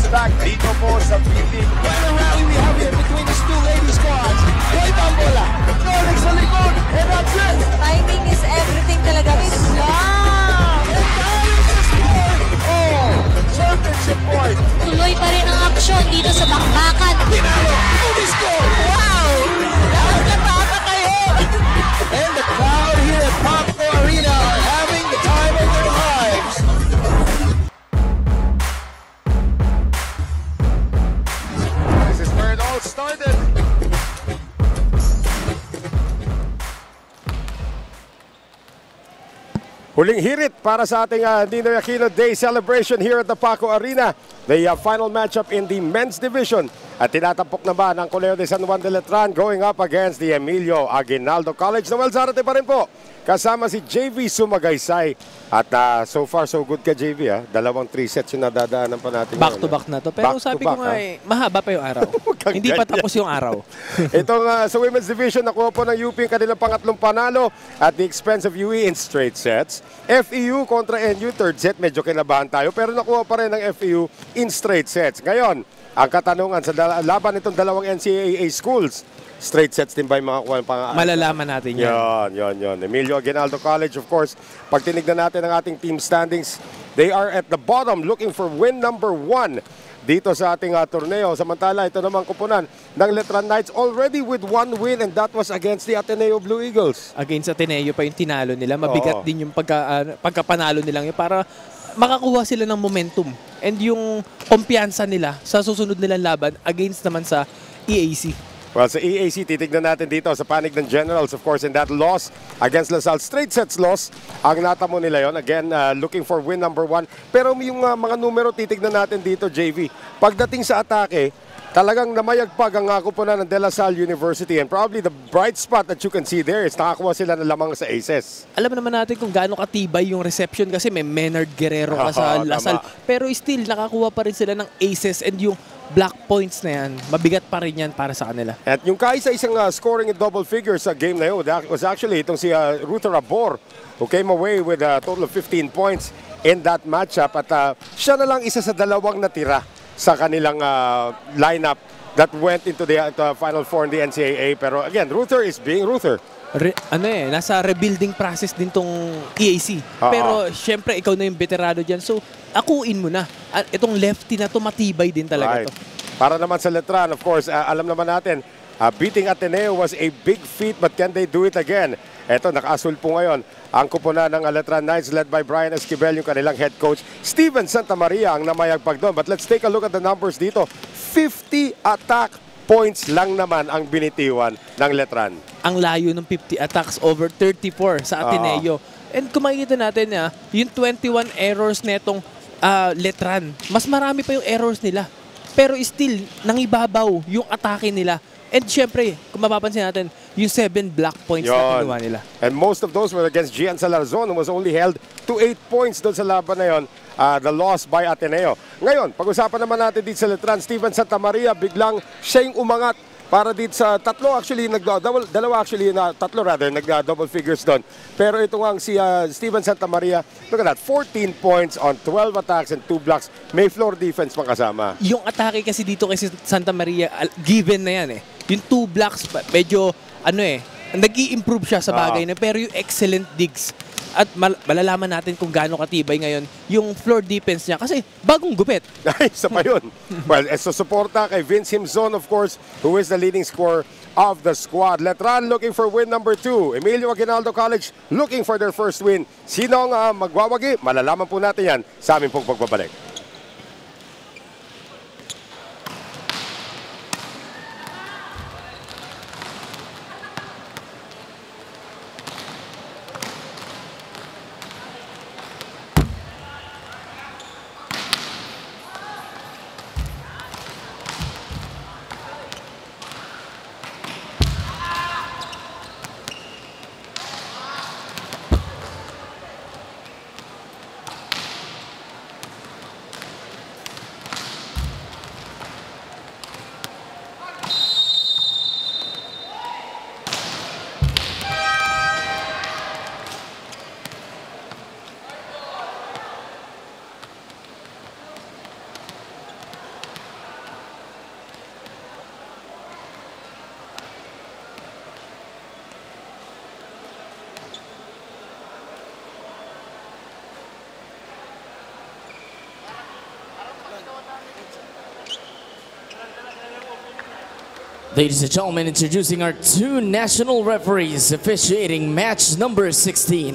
back dito po sa Philippines. What a rally we have here between these two lady squads. Boy Bambola, Nolex sa likod, and that's it. Timing is everything talaga. Wow! And that is the score. Oh, championship point. Tuloy pa rin ang aksyon dito sa bakbakan. Pinalo, movie score. Wow! Nakakataka kayo. And the crowd here at Paco Arena are having the time of their lives. This is where it all started. Huling hirit para sa ating Ninoy Aquino Day celebration here at the Paco Arena. The final matchup in the men's division. At tinatampok naman ang Colegio de San Juan de Letran going up against the Emilio Aguinaldo College. Noel Zarate pa rin po. Kasama si JV Sumagaysay. At so far so good ka JV. Dalawang 3 sets yung nadadaanan pa natin. Back to back na to. Pero sabi ko nga mahaba pa yung araw. Hindi pa tapos yung araw. Itong sa women's division, nakuha po ng UP yung kanilang pangatlong panalo at the expense of UE in straight sets. FEU kontra NU, third set, medyo kinabahan tayo. Pero nakuha pa rin ng FEU in straight sets. Ngayon, ang katanungan sa laban itong dalawang NCAA schools, straight sets din ba yung mga kuha? Malalaman natin yan. Yon. Emilio Aguinaldo College, of course, pag tinignan natin ang ating team standings, they are at the bottom looking for win number 1 dito sa ating torneo. Samantala, ito naman kupunan ng Letran Knights already with 1 win and that was against the Ateneo Blue Eagles. Against Ateneo pa yung tinalo nila. Mabigat din yung pagkapanalo nilang yun para makakuha sila ng momentum and yung kumpiyansa nila sa susunod nilang laban against naman sa EAC. Well, sa EAC, titignan natin dito sa panig ng Generals, of course, in that loss against LaSalle. Straight sets loss, ang natamo nila yon. Again, looking for win number 1. Pero yung mga numero, titignan natin dito, JV. Pagdating sa atake, talagang namayagpag ang kupunan ng De La Salle University. And probably the bright spot that you can see there is nakakuha sila ng lamang sa aces. Alam naman natin kung gaano katibay yung reception kasi may Menard Guerrero ka sa La Salle. Pero still, nakakuha pa rin sila ng aces and yung black points na yan, mabigat pa rin yan para sa kanila. At yung kaisa-isang scoring in double figures sa game na yun was actually itong si Ruther Abor who came away with a total of 15 points in that matchup. At siya na lang isa sa dalawang natira sa kanilang lineup that went into the Final Four in the NCAA. Pero again, Ruther is being Ruther. Nasa rebuilding process din tong EAC. Pero syempre ikaw na yung veterano dyan. So akuin mo na. Itong lefty na to matibay din talaga to. Para naman sa Letran, of course, alam naman natin, beating Ateneo was a big feat but can they do it again? Eto, naka-asul po ngayon ang kupunan ng Letran Knights led by Brian Esquivel, yung kanilang head coach. Steven Santamaria ang namayagpag doon. But let's take a look at the numbers dito. 50 attack points lang naman ang binitiwan ng Letran. Ang layo ng 50 attacks over 34 sa Ateneo. And kung makikita natin yung 21 errors netong Letran, mas marami pa yung errors nila. Pero still, nangibabaw yung atake nila. And syempre, kung mapapansin natin, yung 7 black points na kinuha nila. And most of those were against Gian Salarzon who was only held to 8 points doon sa laban na yun. The loss by Ateneo. Ngayon, pag-usapan naman natin dito sa Letran, Steven Santamaria, biglang siya yung umangat para dito sa tatlo nag-double figures doon. Pero ito nga si Steven Santamaria, look at that, 14 points on 12 attacks and 2 blocks. May floor defense pang kasama. Yung atake kasi dito kasi Santamaria, given na yan Yung 2 blocks, medyo nag-i-improve siya sa bagay na, pero yung excellent digs. At malalaman natin kung gaano katibay ngayon yung floor defense niya kasi bagong gupit. Ay, isa pa yun. Well, so suporta kay Vince Himzon, of course, who is the leading scorer of the squad. Letran looking for win number 2. Emilio Aguinaldo College looking for their first win. Sino ang magwawagi? Malalaman po natin yan sa aming pong pagbabalik. Ladies and gentlemen, introducing our two national referees officiating match number 16.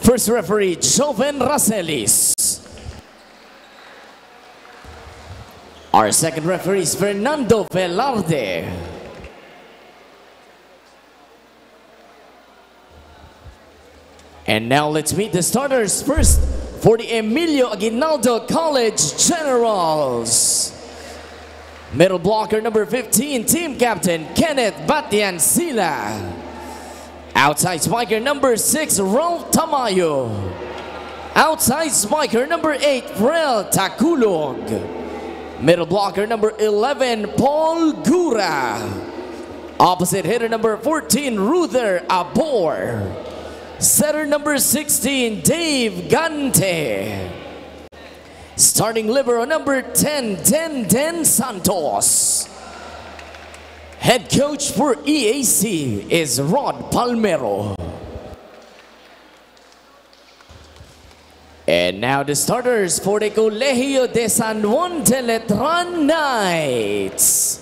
First referee, Joven Racelis. Our second referee is Fernando Velarde. And now let's meet the starters first for the Emilio Aguinaldo College Generals. Middle blocker number 15, team captain Kenneth Batian Sila. Outside spiker number 6, Ralph Tamayo. Outside spiker number 8, Frel Takulog. Middle blocker number 11, Paul Gura. Opposite hitter number 14, Ruther Abor. Setter number 16, Dave Gante. Starting libero number 10, Den Santos. Head coach for EAC is Rod Palmero. And now the starters for the Colegio de San Juan de Letran Knights.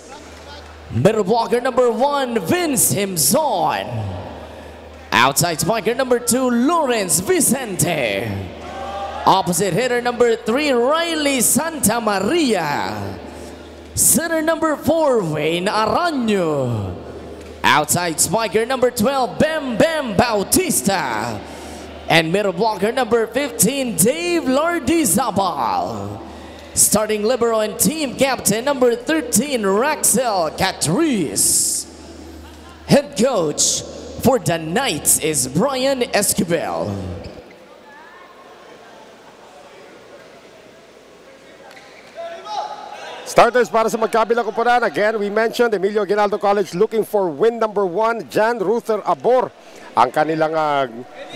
Middle blocker number 1, Vince Himson. Outside spiker number 2, Lawrence Vicente. Opposite hitter number 3, Riley Santa Maria. Center number 4, Wayne Araño. Outside spiker number 12, Bem Bautista. And middle blocker number 15, Dave Lardizabal. Starting libero and team captain number 13, Raxel Catrice. Head coach for the Knights is Brian Esquivel. Starters para sa magkabilang kupunan. Again, we mentioned Emilio Aguinaldo College looking for win number 1, Jan Ruther Abor. Ang kanilang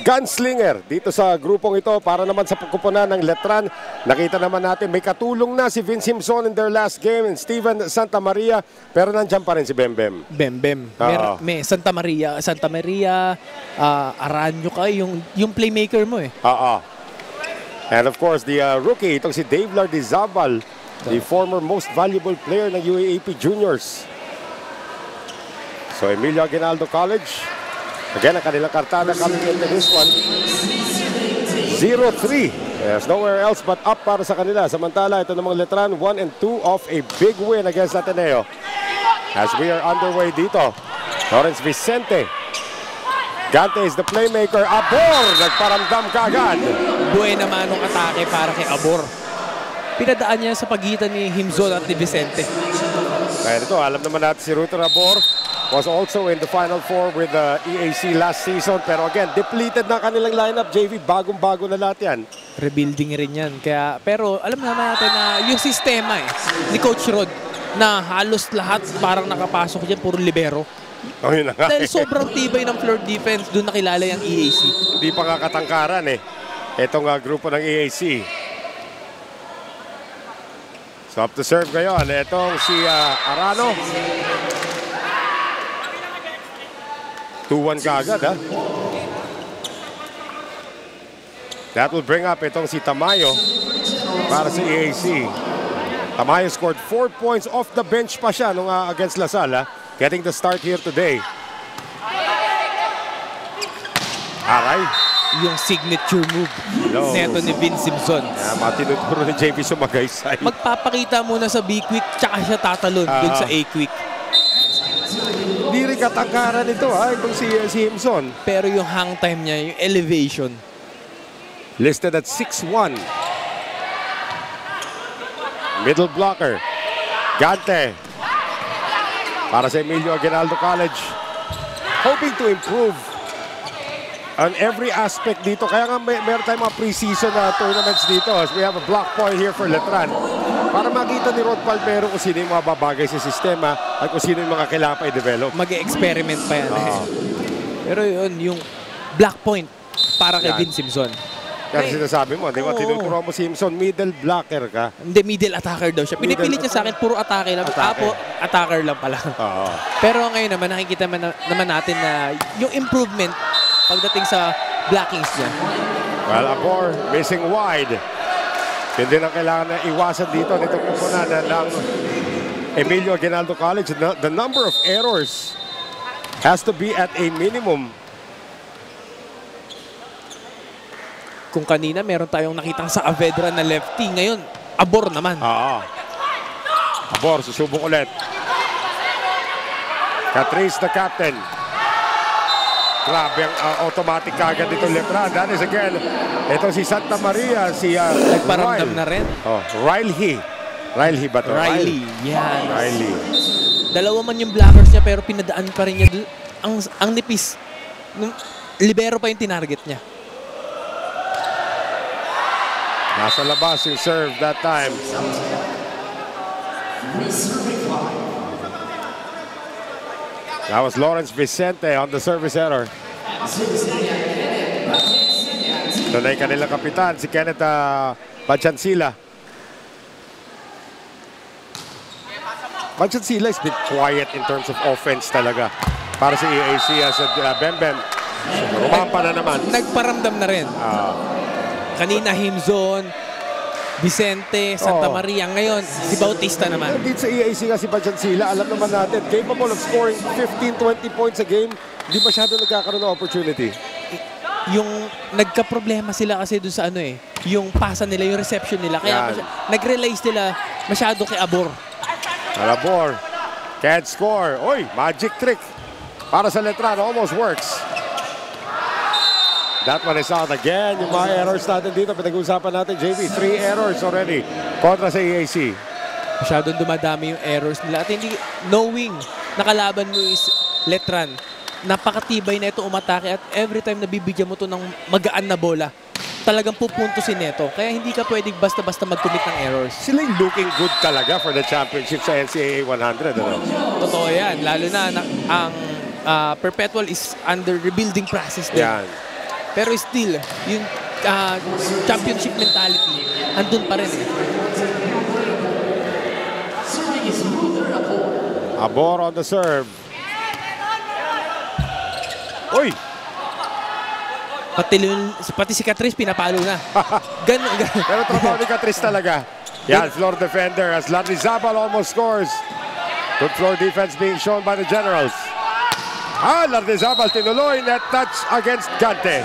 gunslinger dito sa grupong ito para naman sa kupunan ng Letran. Nakita naman natin may katulong na si Vince Himson in their last game and Steven Santa Maria. Pero nandyan pa rin si Bembem. Bembem. May Santa Maria, Araño ka, yung playmaker mo eh. And of course, the rookie, itong si Dave Lardizabal, the former most valuable player ng UAAP Juniors. So, Emilio Aguinaldo College. Again, ang kanilang kartada coming into this one. 0-3. There's nowhere else but up para sa kanila. Samantala, ito namang Letran, 1 and 2 off a big win against Ateneo. As we are underway dito, Lawrence Vicente. Gante is the playmaker. Abor! Nagparamdam kaagad. Buena manong atake para kay Abor. Pinadaan niya sa pagitan ni Himzon at ni Vicente. Kaya ito, alam naman natin si Ruther Abor was also in the Final Four with the EAC last season. Pero again, depleted na kanilang lineup, JV. Bagong-bago na lahat yan. Rebuilding rin yan. Pero alam naman natin na yung sistema ni Coach Rod na halos lahat parang nakapasok dyan, puro libero. Oh, yun na nga. Dahil sobrang tibay ng floor defense, doon nakilala yung EAC. Hindi pa nga katangkaran eh. Itong grupo ng EAC. So up to serve ngayon. Itong si Arano. 2-1 kaagad ha. That will bring up itong si Tamayo para sa EAC. Tamayo scored 4 points off the bench pa siya nung against Lasal ha. Getting the start here today. Aray. Yung signature move neto ni Vince Simpson. Matinuturo ni JP Sumagaysay. Magpapakita muna sa B-Quick tsaka siya tatalon dun sa A-Quick. Hindi rin katangkaran ito ha, itong si Himson. Pero yung hang time niya, yung elevation. Listed at 6'1". Middle blocker. Gante. Para sa Emilio Aguinaldo College. Hoping to improve on every aspect dito. Kaya nga meron tayong mga pre-season tournaments dito. As we have a block point here for Letran. Para makita ni Rod Palmero kung sino yung mga babagay sa sistema at kung sino yung mga kailangan pa i-develop. Mag-experiment pa yan. Pero yun, yung black point para kay Vince Simpson. Kasi sinasabi mo, di ba? Tinuturo mo si Simpson, middle blocker ka. Hindi, middle attacker daw siya. Pinipilit niya sa akin, puro atake lang. Attacker lang pala. Pero ngayon naman, nakikita naman natin na yung improvement pagdating sa blockings niya. Well, Abor, missing wide. Hindi na kailangan na iwasan dito nitong kupunan ng Emilio Aguinaldo College, the number of errors has to be at a minimum. Kung kanina meron tayong nakitang sa Avedra na lefty, ngayon Abor naman. Abor, susubok ulit. Catrice, the captain. Grabe ang automatic kagad dito Letran. That is again, ito si Santa Maria, si Nagparamdam na rin. Riley. Riley ba ito? Riley, yan. Riley. Dalawa man yung blockers niya pero pinadaan pa rin niya. Ang nipis. Libero pa yung tinarget niya. Nasa labas yung serve that time. That was Lawrence Vicente on the service error. Ito na yung kanilang kapitan, si Kenneth Pachansila. Pachansila has been quiet in terms of offense talaga. Para sa EAC as Bembem. Rumampa na naman. Nagparamdam na rin. Kanina Himzon, Vicente, Santa Maria. Ngayon, si Bautista naman. Dito sa EAC nga si Pachansila, alam naman natin, capable of scoring 15-20 points a game. Hindi masyado nagkakaroon ng opportunity. Yung nagka-problema sila kasi doon sa yung pasa nila, yung reception nila. Kaya nag-rely sila masyado kay Abor. Abor, can't score. Oy, magic trick. Para sa Letran, almost works. That one is out again. Yung mga errors natin dito, pinag-uusapan natin, JV. 3 errors already kontra sa EAC. Masyadong dumadami yung errors nila. At hindi, knowing nakalaban mo is Letran, napakatibay na ito umatake at every time nabibigyan mo to ng magaan na bola, talagang pupuntusin nito. Kaya hindi ka pwedeng basta-basta mag-commit ng errors. Sila yung looking good talaga for the championship sa NCAA 100. Totoo yan. Lalo na ang Perpetual is under rebuilding process din. Yan. Pero still, yung championship mentality, andun pa rin Abor on the serve. Uy! Pati si Catrice pinapalo na. Ganun. Pero trabaho ni Catrice talaga. Yan, floor defender as Larrizabal almost scores. Good floor defense being shown by the Generals. Larrizabal tinuloy, net touch against Gante.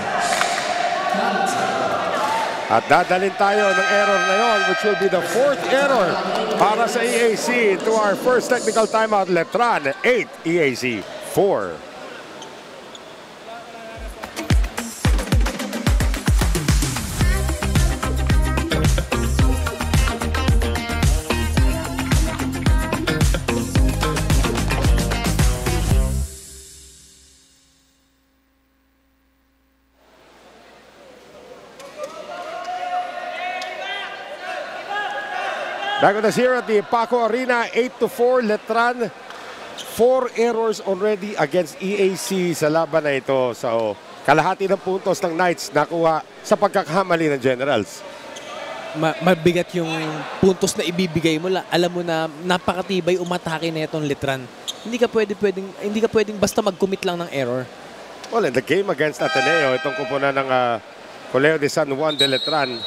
At dadalhin tayo ng error na yon, which will be the 4th error para sa EAC to our first technical timeout. Letran 8, EAC 4. Back with us here at the Paco Arena, 8-4, Letran. 4 errors already against EAC sa laban na ito. So, kalahati ng puntos ng Knights nakuha sa pagkakamali ng Generals. Mabigat yung puntos na ibibigay mo. Alam mo na napakatibay umatake na itong Letran. Hindi ka pwedeng basta mag-commit lang ng error. Well, in the game against Ateneo, itong kupunan ng Colegio de San Juan de Letran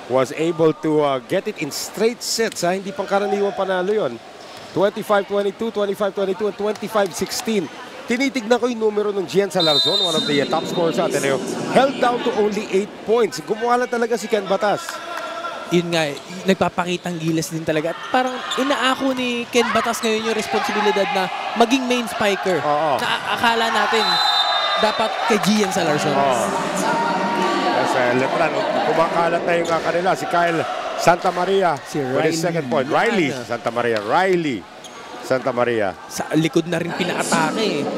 was able to get it in straight sets. Hindi pang karaniwang panalo yun. 25-22, 25-22, and 25-16. Tinitignan ko yung numero ng Gian Salarzon, one of the top scorers sa Ateneo. Held down to only 8 points. Gumawa lang talaga si Ken Batas. Yun nga, nagpapakitang gilas din talaga. At parang inaako ni Ken Batas ngayon yung responsibilidad na maging main spiker. Na akala natin dapat kay Gian Salarzon. Letran, kumakalat na yung kanila, si Kyle Santa Maria with his second point. Riley Santa Maria. Riley Santa Maria. Sa likod na rin pinaatake.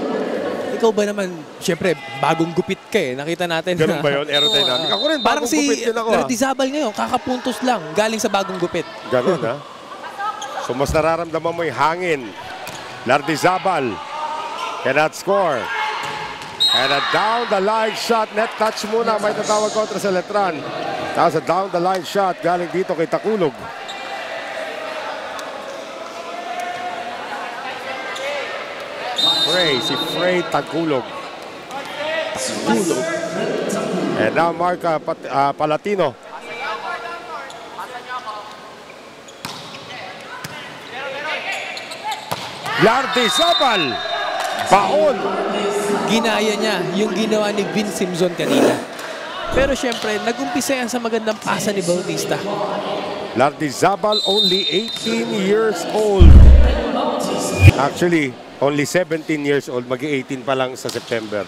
Ikaw ba naman, syempre, bagong gupit ka Nakita natin. Ganun ba yun? Aerodynamic. Ako rin, parang bagong gupit din ako. Larrizabal ngayon, kakapuntos lang, galing sa bagong gupit. Ganun So mas nararamdaman mo yung hangin. Larrizabal cannot score. And a down-the-line shot, net touch muna, may tatawag kontra sa Letran. Tapos a down-the-line shot, galing dito kay Takulog. Si Frey Takulog. And now Mark Palatino. Lardizabal. Paon. Ginaya niya yung ginawa ni Vince Simpson kanina. Pero syempre, nag-umpisa yan sa magandang pasa ni Bautista. Lardizabal only 18 years old. Actually, only 17 years old. Mag-18 pa lang sa September.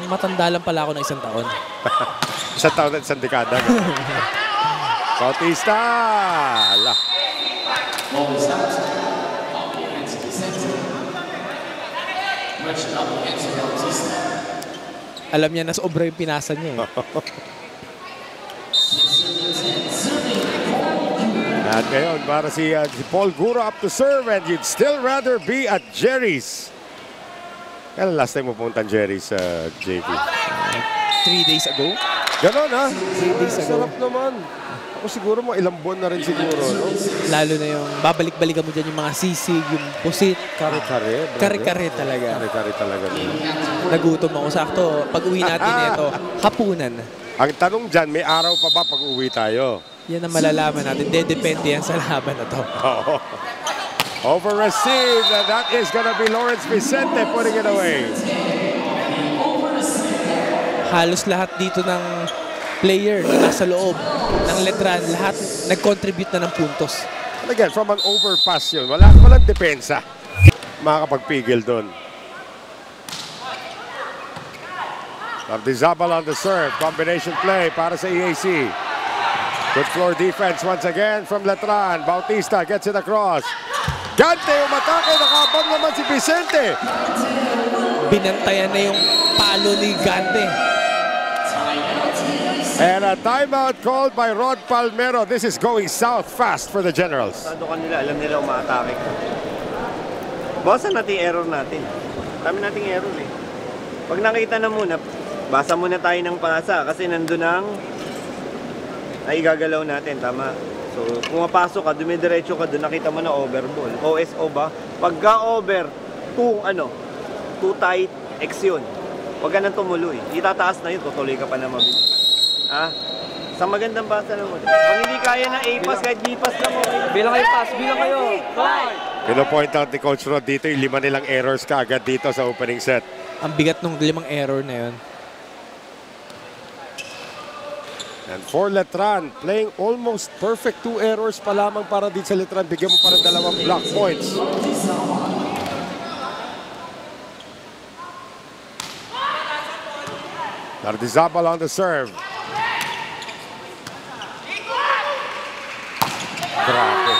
Matanda lang pala ako ng isang taon. Isang taon at isang dekada. Bautista! Ala. Alam niya na sobra yung pinasa niya. At ngayon, para si Paul Gura up to serve and you'd still rather be at Jerry's. Kailan last time mo pumunta Jerry's, JP? 3 days ago. Ganon, ha? 3 days ago. Sarap naman. Ako siguro mo ilang buwan na rin siguro, no? Lalo na yung babalik-balikan mo dyan yung mga sisig, yung pusit. Kare-kare. Kare-kare talaga. Kare-kare talaga. Nagutom ako. Sakto, pag uwi natin ito, hapunan. Ang tanong dyan, may araw pa ba pag uwi tayo? Yan ang malalaman natin. Depende yan sa laban na to. Oo. Over received, and that is gonna be Lawrence Vicente putting it away. Halos lahat dito ng player na nasa loob ng Letran, lahat nag-contribute na ng puntos. And again, from an overpass yun, walang depensa. Makakapagpigil doon. Lardizabal on the serve. Combination play para sa EAC. Good floor defense once again from Letran. Bautista gets it across. Gante umatake. Nakabang naman si Vicente. Binantayan na yung palo ni Gante. And a timeout called by Rod Palmero. This is going south fast for the Generals. Nila, alam nila umaatake. Bawasan natin yung error natin. Dami nating error eh. Pag nakita na muna, basa muna tayo ng pasa kasi nandun ang naigagalaw natin, tama? So, pumapasok ka, dumidiretso ka doon, nakita mo na overball. OSO ba? Pagka over, too tight, X yun. Huwag ka nang tumuloy. Itataas na yun, tutuloy ka pa na mabilis. Sa magandang basa naman. Pag hindi kaya na A-pass, kahit B-pass lang mo. Bilang kayo, pass. Bilang kayo. Pino-point out ni Coach Rod dito yung 5 nilang errors ka agad dito sa opening set. Ang bigat ng 5 error na yun. And for Letran, playing almost perfect 2 errors pa lamang para dito sa Letran. Bigyan mo para 2 block points. Lardizabal on the serve. Grabe.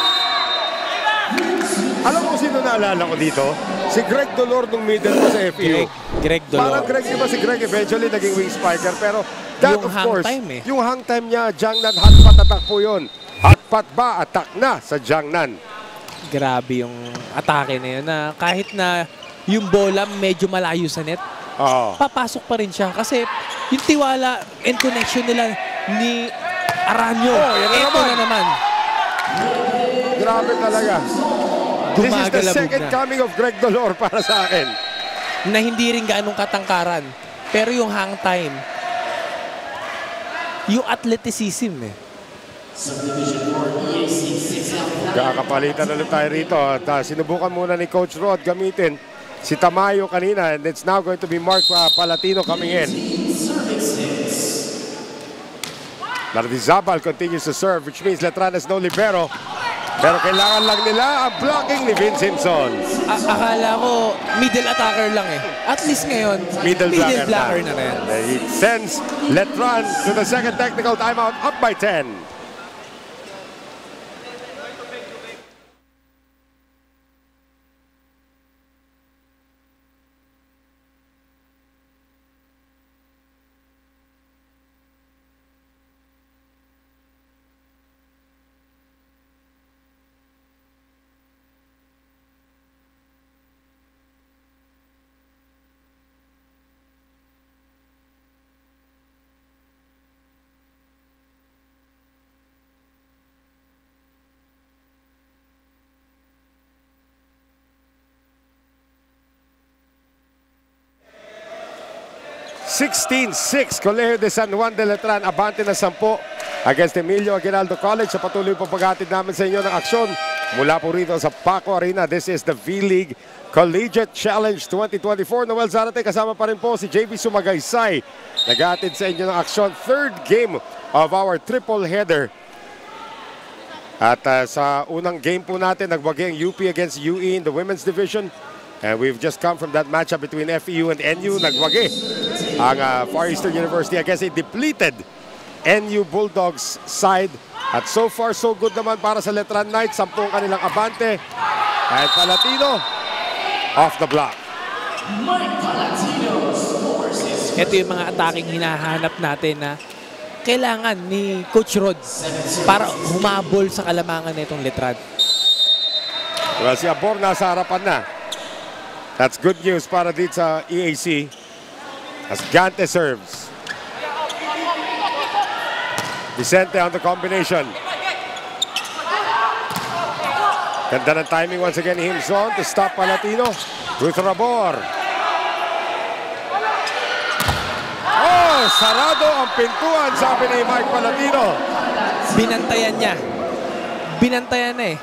Alam mo sino naalala ko dito? Si Greg Dolor nung middle ko sa FEU. Greg Dolor. Parang Greg, di ba si Greg eventually naging wing spiker, pero that Yung of hang course, time eh. yung hang time niya, Jiangnan, hotpot attack po yun. Hotpot ba? Attack na sa Jiangnan. Grabe yung atake na yun na kahit na yung bola medyo malayo sa net, papasok pa rin siya kasi yung tiwala and connection nila ni Aranyo. Ito na naman. Grabe talaga. This is the Gumagalabog second na. coming of Greg Dolor para sa akin. Na hindi rin gaanong katangkaran. Pero yung hang time, yung athleticism eh. Kakapalitan ulit tayo rito. At sinubukan muna ni Coach Rod gamitin si Tamayo kanina, and it's now going to be Mark Palatino coming in. Lardizabal continues to serve, which means Letran has no libero. Pero kailangan lang nila ang blocking ni Vince Simpson. Akala ko middle attacker lang eh. At least ngayon, Middle blocker na rin. It sends Letran to the second technical timeout, up by 10. (16-6) Colegio de San Juan de Letran abante na 10 against Emilio Aguinaldo College. Sa patuloy po paghatid namin sa inyo ng aksyon Mula po rito sa Paco Arena, this is the V-League Collegiate Challenge 2024. Noel Zarate, kasama pa rin po si JB Sumagaysay. Nag-aatid sa inyo ng aksyon. Third game of our triple header. At sa unang game po natin, nagwagi ang UP against UE in the women's division. And we've just come from that matchup between FEU and NU. Nagwagi ang Far Eastern University against a depleted NU Bulldogs side. At so far, so good naman para sa Letran Knights. 10 kanilang abante. And Palatino off the block. Ito yung mga ataking hinahanap natin na kailangan ni Coach Rod para humabol sa kalamangan nitong Letran. Well, si Abor nasa harapan na. That's good news para dito sa EAC. As Gante serves. Vicente on the combination. Ganda ng timing once again. Himson to stop Palatino. Ruth Rabor. Oh, sarado ang pintuan, sabi ni Mike Palatino. Binantayan niya. Binantayan na eh.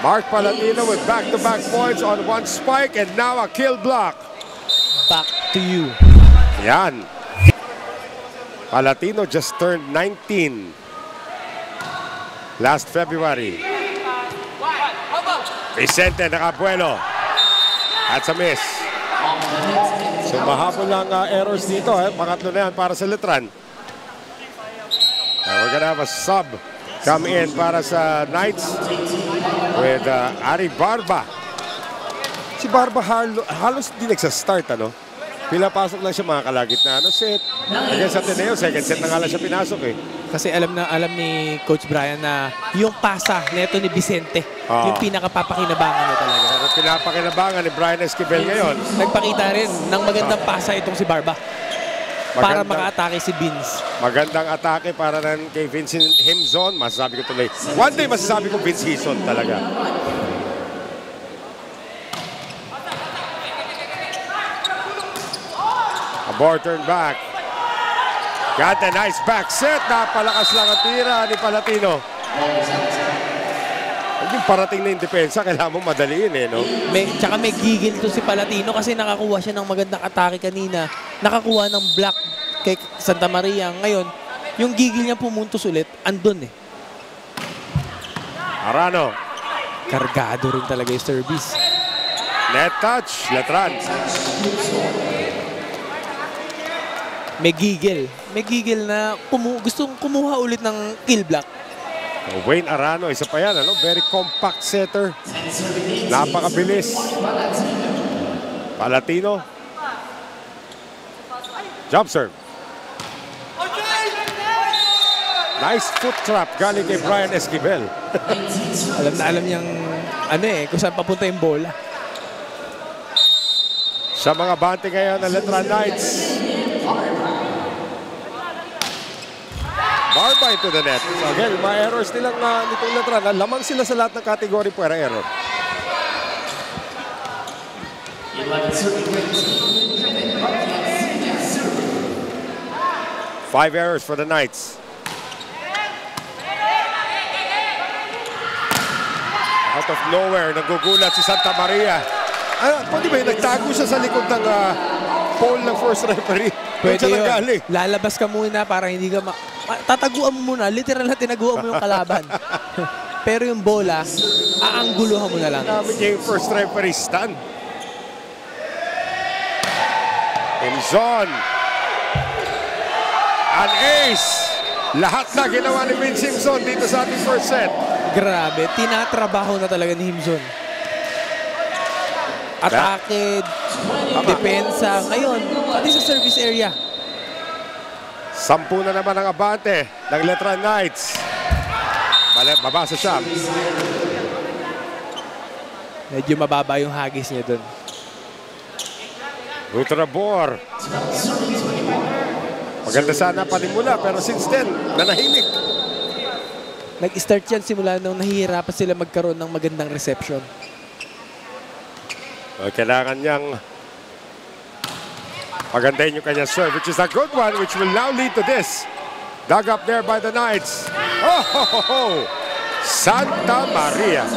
Mark Palatino with back-to-back points on one spike and now a kill block. Back to you. Yan. Palatino just turned 19 last February. Vicente nakabuelo. That's a miss. So mahabol lang errors dito. Pangatlo na yan para sa Letran. We're gonna have a sub come in para sa Knights with Ari Barba. Si Barba halos di nagsastart, ano? Pinapasok lang siya mga kalagitnaan set. Against Ateneo, second set na nga lang siya pinasok eh. Kasi alam ni Coach Brian na yung pasa neto ni Vicente, yung pinakapapakinabangan niya talaga. Pero pinapakinabangan ni Brian Esquivel ngayon. Nagpakita rin ng magandang pasa itong si Barba para maka-atake si Vince. Magandang atake para rin kay Vincent Himzon. Masasabi ko tuloy. One day masasabi ko Vince Himzon talaga. Abor turn back. Got a nice back set. Napalakas lang ang tira ni Palatino. Yung parating na yung depensa, kailangan mo madaliin eh, no? Tsaka may gigil to si Palatino kasi nakakuha siya ng magandang atake kanina. Nakakuha ng block kay Santa Maria. Ngayon, yung gigil niya pumuntos ulit, andun eh. Arano. Kargado rin talaga yung service. Net touch. Letran. May gigil. May gigil na gustong kumuha ulit ng kill block. Wayne Arano, isa pa yan, ano? Very compact setter. Napakabilis. Palatino. Jump serve. Nice foot trap galing kay Brian Esquivel. Alam na alam niyang kung saan papunta yung bola. Sa mga bante ngayon ng Letran Knights. Barba into the net. So again, mga errors nilang nitong Letran. Lamang sila sa lahat ng category puwera error. Five errors for the Knights. Out of nowhere, nagugulat si Santa Maria. Pwede ba nagtago siya sa likod ng pole ng first referee? Pwede yun. Lalabas ka muna para hindi ka tataguan mo muna. Literal na tinaguan mo yung kalaban. Pero yung bola, aangguluhan mo na lang. Namin niya yung first referee stand. Himzon. An ace. Lahat na ginawa ni Vince Himzon dito sa ating first set. Grabe, tinatrabaho na talaga ni Himzon. Atake, depensa, ngayon, pati sa service area. 10 na naman ang abante ng Letran Knights. Babasa siya. Medyo mababa yung hagis niya dun. Ruth Rabor. Maganda sana panimula pero since then, nanahimik. Nag-start yan simula nung nahihirapan sila magkaroon ng magandang reception. Kailangan niyang pagandahin yung kanyang serve, which is a good one, which will now lead to this. Dug up there by the Knights. Oh, ho, ho, ho. Santa Maria.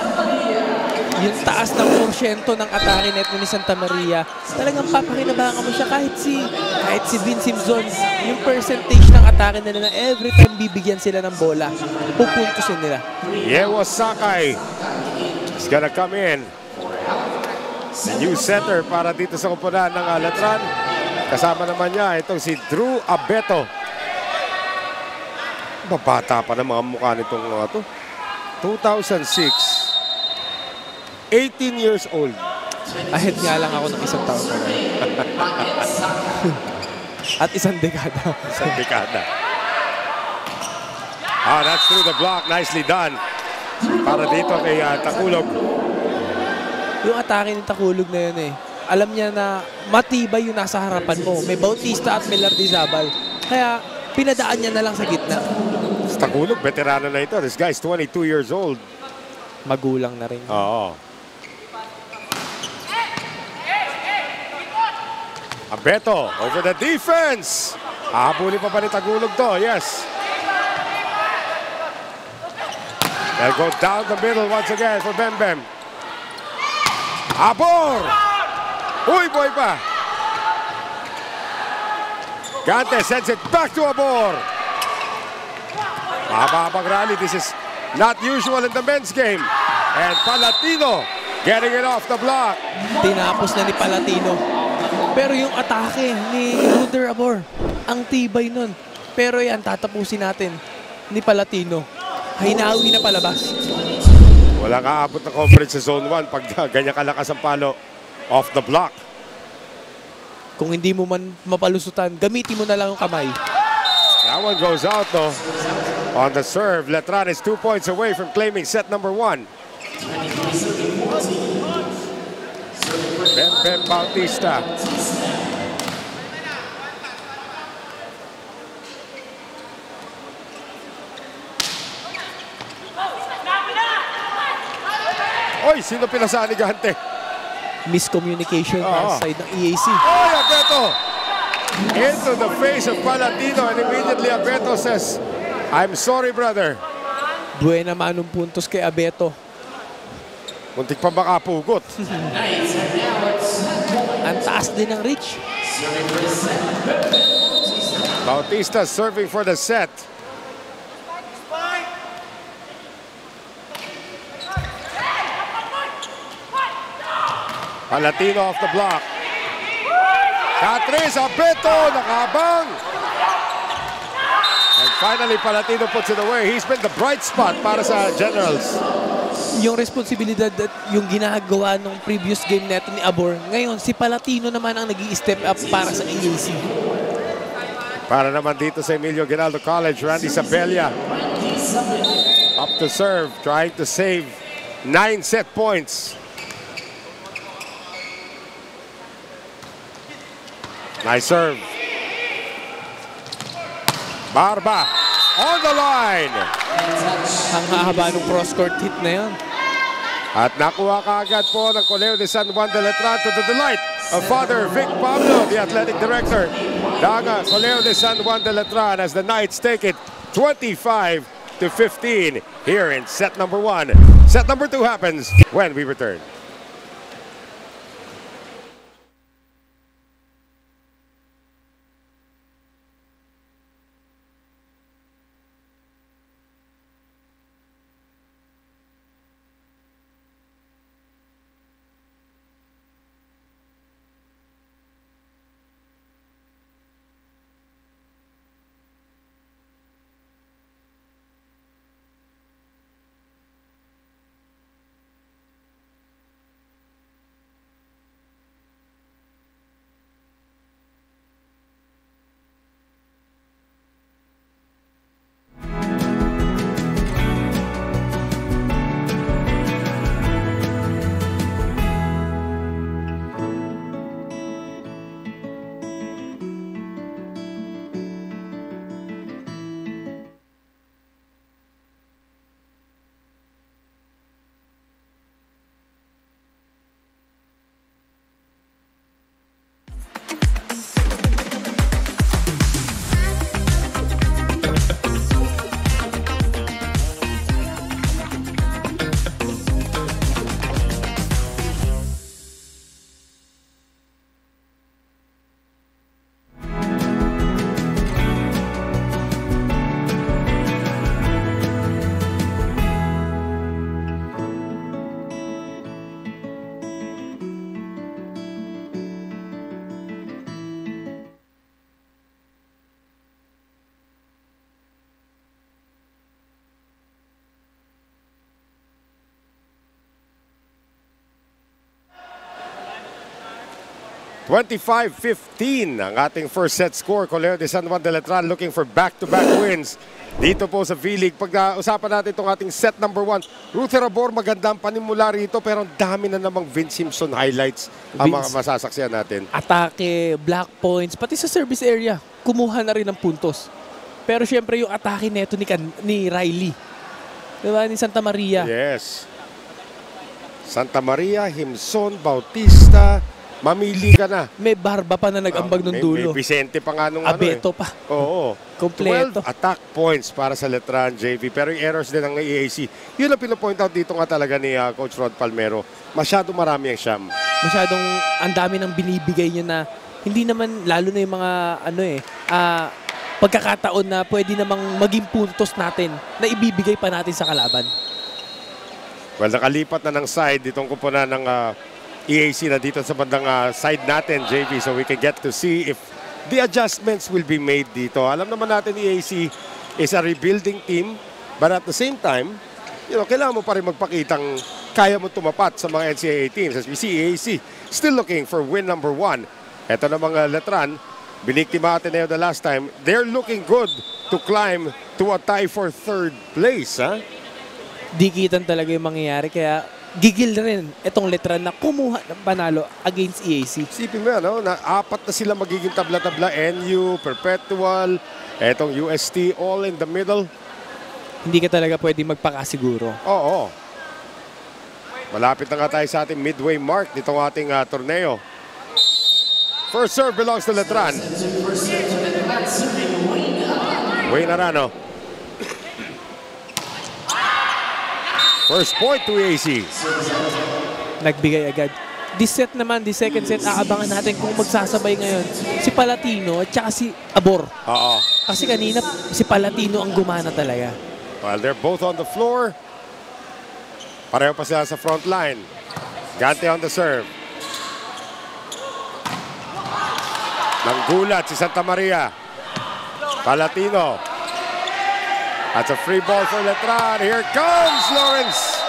Yung taas ng porsyento ng atake net ni Santa Maria, talagang papakinabangan mo siya kahit si Vince Simpson, yung percentage ng atake nila na every time bibigyan sila ng bola, pupuntusin nila. Yewo Sakai is gonna come in. The new center para dito sa kupunan ng Letran. Kasama naman niya itong si Drew Abeto. Babata pa ng mga mukha nitong mga to. 2006. 18 years old. Ahead nga lang ako ng isang taon pa rin. At isang dekada. Isang dekada. That's through the block. Nicely done. Para dito kay Takulog. Yung atake ni Takulog na yun alam niya na matibay yung nasa harapan mo. May Bautista at may Lardizabal. Kaya pinadaan niya na lang sa gitna. Takulog, veterano na ito. This guy's 22 years old. Magulang na rin. Oo. Abeto over the defense. Habulin pa ba ni Tagulog to? Yes. They'll go down the middle once again for Bembem. Abor! Uy, boy pa. Gante sends it back to Abor. Mahabang rally. This is not usual in the men's game. And Palatino getting it off the block. Tinapos na ni Palatino. Pero yung atake ni Ruder Abor, ang tibay nun. Pero yan, tatapusin natin ni Palatino. Hinawi na palabas. Walang aabot na coverage sa zone 1 pag ganyan kalakas ang palo off the block. Kung hindi mo man mapalusutan, gamitin mo na lang yung kamay. That one goes out though. On the serve, Letran is 2 points away from claiming set number 1. Bembem Bautista. Oy, sino pinasaan ni Gante? Miscommunication sa side ng EAC. Oy, Abeto! Into the face of Palatino and immediately Abeto says, I'm sorry, brother. Buena manong puntos kay Abeto. Muntik pa makapugot. Ang taas din ng reach. Bautista serving for the set. Palatino off the block. Catrice Abeto, nakabang. And finally, Palatino puts it away. He's been the bright spot para sa Generals. Yung responsibilidad at yung ginagawa nung previous game neto ni Abor, ngayon si Palatino naman ang nag-i-step up para sa EAC. Para naman dito sa Emilio Aguinaldo College, Randy Sabella. Up to serve, trying to save 9 set points. Nice serve. Barba on the line. Ang hahaba ng cross-court hit na yan. At nakuha kaagad po ng Colegio de San Juan de Letran to the delight of Father Vic Pablo, the athletic director ng Colegio de San Juan de Letran, as the Knights take it 25-15 here in set number 1. Set number 2 happens when we return. 25-15 ang ating first set score. Colegio de San Juan de Letran looking for back-to-back wins dito po sa V-League. Pag-usapan natin itong ating set number 1, Ruther Abor, magandang panimula rito pero ang dami na namang Vince Simpson highlights ang mga masasaksiyan natin. Atake, black points, pati sa service area, kumuha na rin ng puntos. Pero syempre yung atake neto ni Riley. Diba? Ni Santa Maria. Yes. Santa Maria, Himson, Bautista, mamili ka na. May Barba pa na nag-ambag nung dulo. May Vicente pa nga nung Abeto pa. Oo. Kompleto. 12 attack points para sa Letran, JV. Pero yung errors din ng EAC, yun ang pinopoint out dito nga talaga ni Coach Rod Palmero. Masyado marami ang siyam. Masyadong ang dami ng binibigay niya na hindi naman, lalo na yung mga pagkakataon na pwede namang maging puntos natin na ibibigay pa natin sa kalaban. Well, nakalipat na ng side itong kupunan ng EAC na dito sa bandang side natin, JV, so we can get to see if the adjustments will be made dito. Alam naman natin EAC is a rebuilding team, but at the same time, kailangan mo pa rin magpakitang kaya mo tumapat sa mga NCAA teams. As we see, EAC still looking for win number 1. Ito na mga Letran, biniktima Ateneo the last time. They're looking good to climb to a tie for 3rd place. Dikitan talaga yung mangyayari, kaya gigil rin itong Letran na kumuha ng panalo against EAC. Isipin mo yan, na 4 na sila magiging tabla-tabla. NU, Perpetual, etong UST, all in the middle. Hindi ka talaga pwede magpakasiguro. Oo. Malapit na nga tayo sa ating midway mark nitong ating torneo. First serve belongs to Letran. Wayne Arano. First point to EAC. Nagbigay agad. This set naman, the second set, aabangan natin kung magsasabay ngayon si Palatino at saka si Abor. Oo. Kasi kanina si Palatino ang gumana talaga. Well, they're both on the floor. Pareho pa sila sa front line. Gante on the serve. Nanggulat si Santa Maria. Palatino. That's a free ball for Letran. Here comes Lawrence.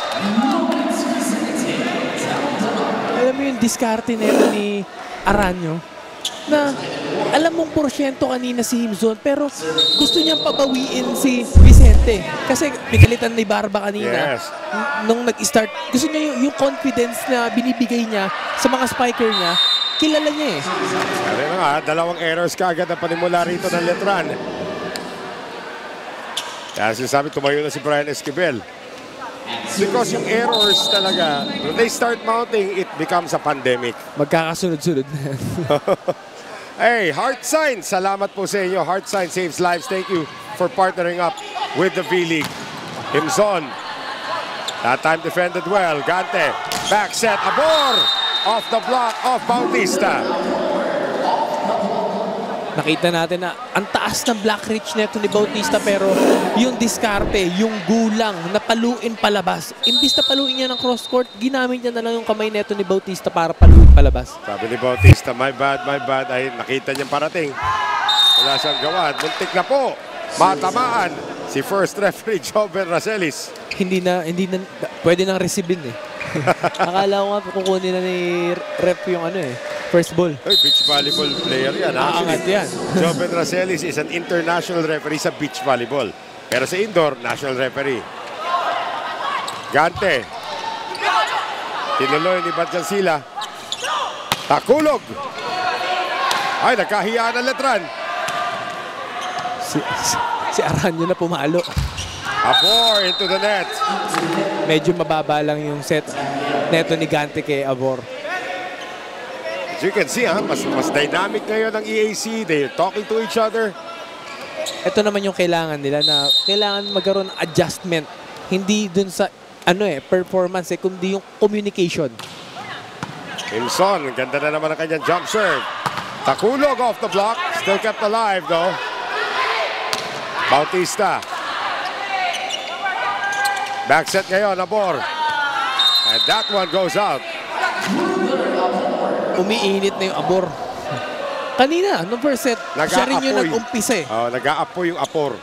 Alam mo yung diskarte nito ni Aranyo na alam mong porsyento kanina si Himson pero gusto niyang pabawiin si Vicente kasi pinalitan ni Barba kanina. Yes. Nung nag-start, gusto niya yung confidence na binibigay niya sa mga spiker niya, kilala niya eh. Kaya na nga, 2 errors kaagad na panimula rito ng Letran. Kaya sinasabi, tumayo na si Brian Esquivel. Because yung errors talaga, when they start mounting, it becomes a pandemic. Magkakasunod-sunod na yan. Hey, Heart Sign, salamat po sa inyo. Heart Sign saves lives. Thank you for partnering up with the V-League. Himson, that time defended well. Gante, back set, Abor, off the block of Bautista. Nakita natin na ang taas ng black reach neto ni Bautista pero yung diskarte, yung gulang, napaluin palabas. Imbis na paluin niya ng cross court, ginamit niya na lang yung kamay neto ni Bautista para paluin palabas. Sabi ni Bautista, my bad. Ay, nakita niyang parating. Wala siyang gawa. Muntik na po. Matamaan si first referee Joven Racelis. Hindi na, pwede nang receivein eh. Akala ko nga kukunin na ni ref yung first ball. Hey, beach volleyball player yan. Aangat yan. Joven Racelis is an international referee sa beach volleyball. Pero sa indoor, national referee. Gante. Tinuloy ni Badjansila. Takulog. Ay, nagkahiyaan ng Letran. Si Aranyo na pumalo. Abor into the net. Medyo mababa lang yung set neto ni Gante kay Abor. As you can see, mas dynamic ngayon ang EAC. They're talking to each other. Ito naman yung kailangan nila na kailangan magkaroon ng adjustment. Hindi dun sa performance kundi yung communication. Himson, ganda na naman ang kanyang jump serve. Takulog off the block. Still kept alive though. Bautista. Back set ngayon, Abor. And that one goes out. Umiinit na yung Abor. Kanina, no first set, siya rin yung Nag-aapoy. nag-umpisa eh. Nag-aapoy yung Abor.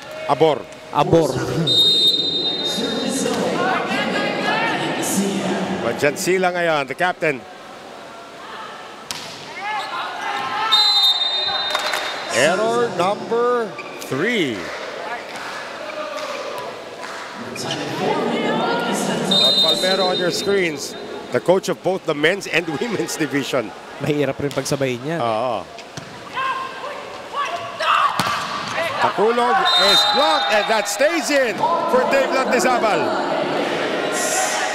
Abor. Badjansila ngayon, the captain. Error number 3. Todd Palmero on your screens. The coach of both the men's and women's division. Mahirap rin pagsabayin niya. Oo. Takulog is blocked and that stays in for Dave Lardizabal.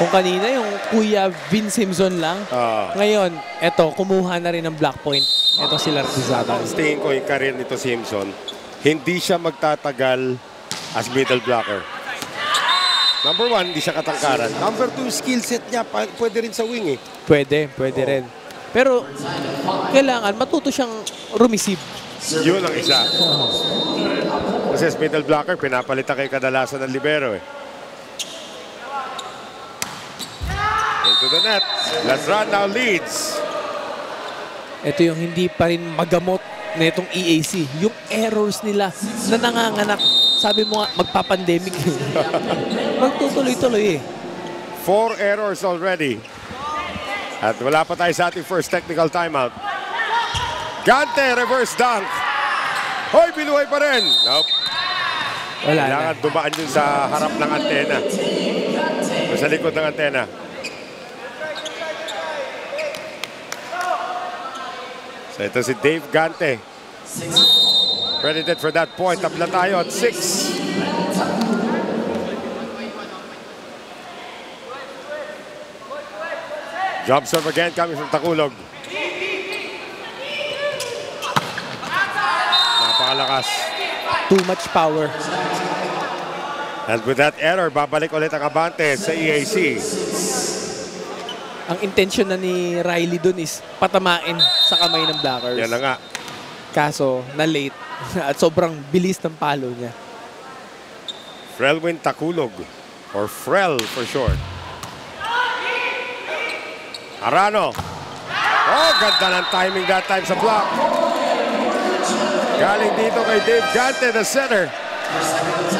Kung kanina yung Kuya Vince Simpson lang, ngayon, eto, kumuha na rin ng block point. Eto si Lardizabal. Tingin ko yung career nito Simpson, hindi siya magtatagal as middle blocker. Number 1, hindi siya katangkaran. Number 2, skill set niya, pwede rin sa wing eh. Pwede rin. Pero, kailangan matuto siyang rumisib. Yun ang isa. Kasi as middle blocker, pinapalitan kay kadalasan ng libero eh. Into the net. Latran now leads. Ito yung hindi pa rin magamot na itong EAC. Yung errors nila na nanganganak. Sabi mo nga, magpa-pandemic. Magtutuloy-tuloy eh. 4 errors already. At wala pa tayo sa ating first technical timeout. Gante, reverse dunk. Hoy, binuhay pa rin. Nope. Wala na. Kailangan dumaan yun sa harap ng antena. O sa likod ng antena. So ito si Dave Gante. Credited for that point. Tabla tayo at 6. Jump serve again coming from Takulog. Napakalakas. Too much power. And with that error, babalik ulit ang Abante sa EAC. Ang intention na ni Riley dun is patamain sa kamay ng blockers. Yan na nga. Kaso, na-late. At sobrang bilis ng palo niya. Frelwin Takulog. Or Frel for short. Arano. Oh, ganda ng timing that time sa block. Galing dito kay Dave Gante, the center.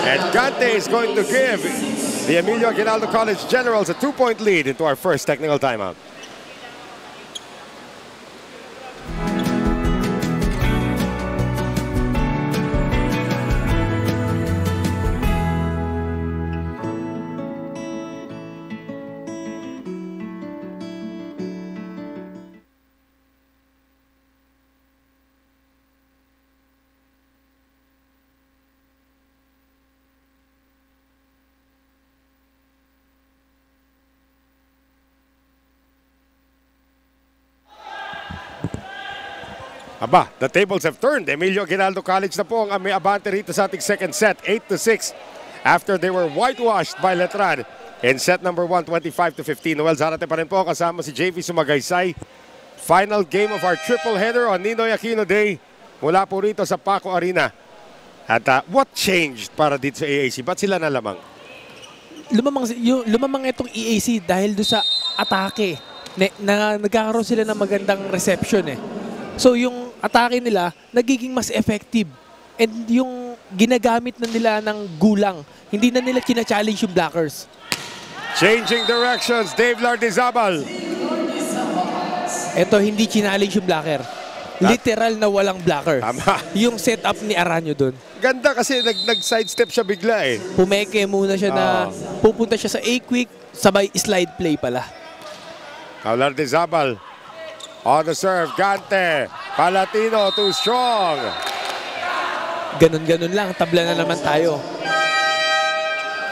And Gante is going to give the Emilio Aguinaldo College Generals a 2-point lead into our first technical timeout. Aba, the tables have turned. Emilio Aguinaldo College na po ang may abante rito sa ating second set, 8-6. After they were whitewashed by Letran in set number 1, 25-15. Noel Zarate pa rin po kasama si JV Sumagaysay. Final game of our triple header on Ninoy Aquino Day mula po rito sa Paco Arena. At what changed para dito sa EAC? Ba't sila nalamang? Lumamang itong EAC dahil doon sa atake. Nagkakaroon sila ng magandang reception eh. So yung atake nila nagiging mas effective. And yung ginagamit na nila ng gulang, hindi na nila kina-challenge yung blockers. Changing directions, Dave Lardizabal. Ito hindi challenge yung blocker. Literal na walang blocker. Tama. Yung setup ni Aranyo doon. Ganda kasi nag-sidestep siya bigla eh. Pumeke muna siya na pupunta siya sa A-quick, sabay slide play pala. Lardizabal on the serve, Gante. Palatino too strong. Ganun-ganun lang, tabla na naman tayo.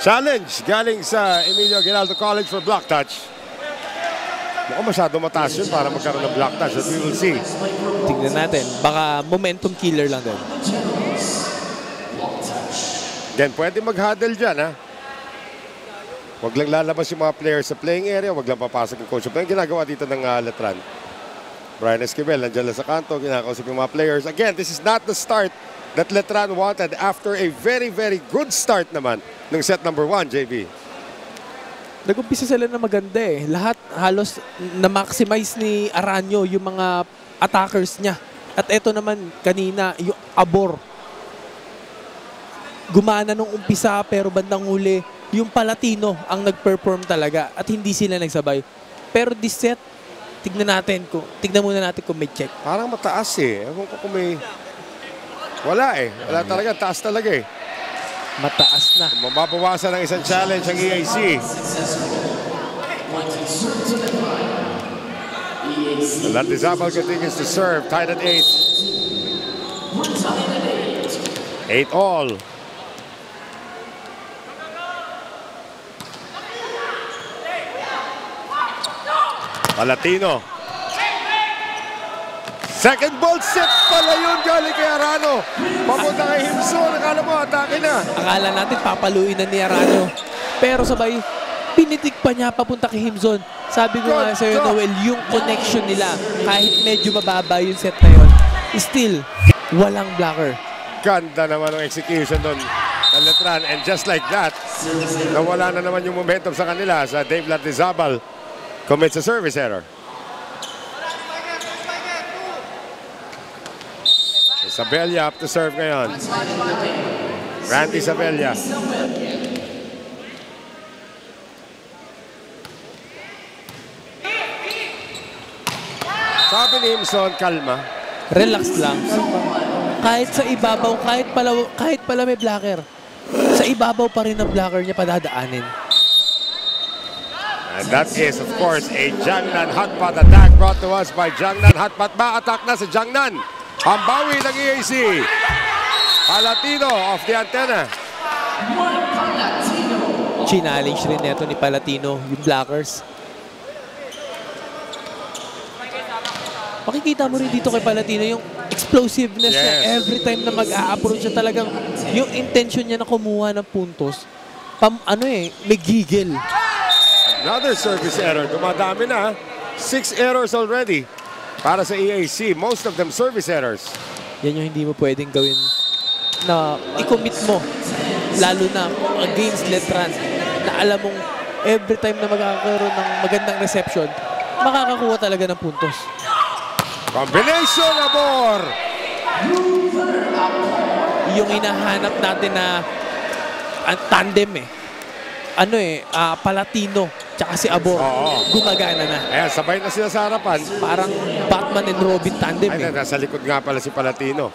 Challenge galing sa Emilio Aguinaldo College for block touch. Mukhang masyado mataas yun para magkaroon ng block touch. That we will see. Tingnan natin. Baka momentum killer lang din. Then pwede mag-huddle dyan ha. Huwag lang lalabas yung mga players sa playing area. Huwag lang papasok yung coach. Ito yung ginagawa dito ng Letran. Brian Esquivel, nandiyan lang sa kanto. Kinakausap yung mga players. Again, this is not the start that Letran wanted after a very, very good start naman ng set number 1, JB. Nag-umpisa sila na maganda eh. Lahat halos na-maximize ni Aranyo yung mga attackers niya. At eto naman kanina, yung Abor. Gumana nung umpisa pero bandang huli, yung Palatino ang nag-perform talaga at hindi sila nagsabay. Pero this set, tignan muna natin kung may check. Parang mataas eh. Ewan ko kung may... Wala eh. Wala talaga. Taas talaga eh. Mataas na. Mababawasan ng isang challenge ang EAC. Lardizabal continues to serve. Tied at 8. 8 all. Palatino. Second ball set pala yun galing kay Arano. Papunta kay Himson. Akala mo, atake na. Akala natin papaluin na ni Arano. Pero sabay, pinitik pa niya papunta kay Himson. Sabi ko nga sa'yo, Noel, yung connection nila, kahit medyo mababa yung set na yun, still, walang blocker. Ganda naman ang execution doon ng Letran. And just like that, nawala na naman yung momentum sa kanila sa Dave Lardizabal. Commits a service error. Sabella up to serve ngayon. Randy Sabella. Sabi ni Himson, kalma. Relax lang. Kahit sa ibabaw, kahit pala may blocker, sa ibabaw pa rin ang blocker niya padadaanin. And that is, of course, a Jiangnan Hotpot attack brought to us by Jiangnan Hotpot. Ma-attack na sa Jiangnan. Ang bawi ng EAC. Palatino off the antenna. Challenge rin neto ni Palatino, yung blockers. Makikita mo rin dito kay Palatino yung explosiveness niya. Every time na mag-a-approach siya talagang yung intention niya na kumuha ng puntos. May gigil. Another service error. Dumadami na. 6 errors already para sa EAC. Most of them service errors. Yan yung hindi mo pwedeng gawin na i-commit mo. Lalo na against Letran na alam mong every time na magkakaroon ng magandang reception, makakakuha talaga ng puntos. Combination, Abor! Yung hinahanap natin na tandem Palatino tsaka si Abor. Gumagana na. Ayan, sabay na sila sa harapan. Parang Batman and Robin tandem Nasa likod nga pala si Palatino.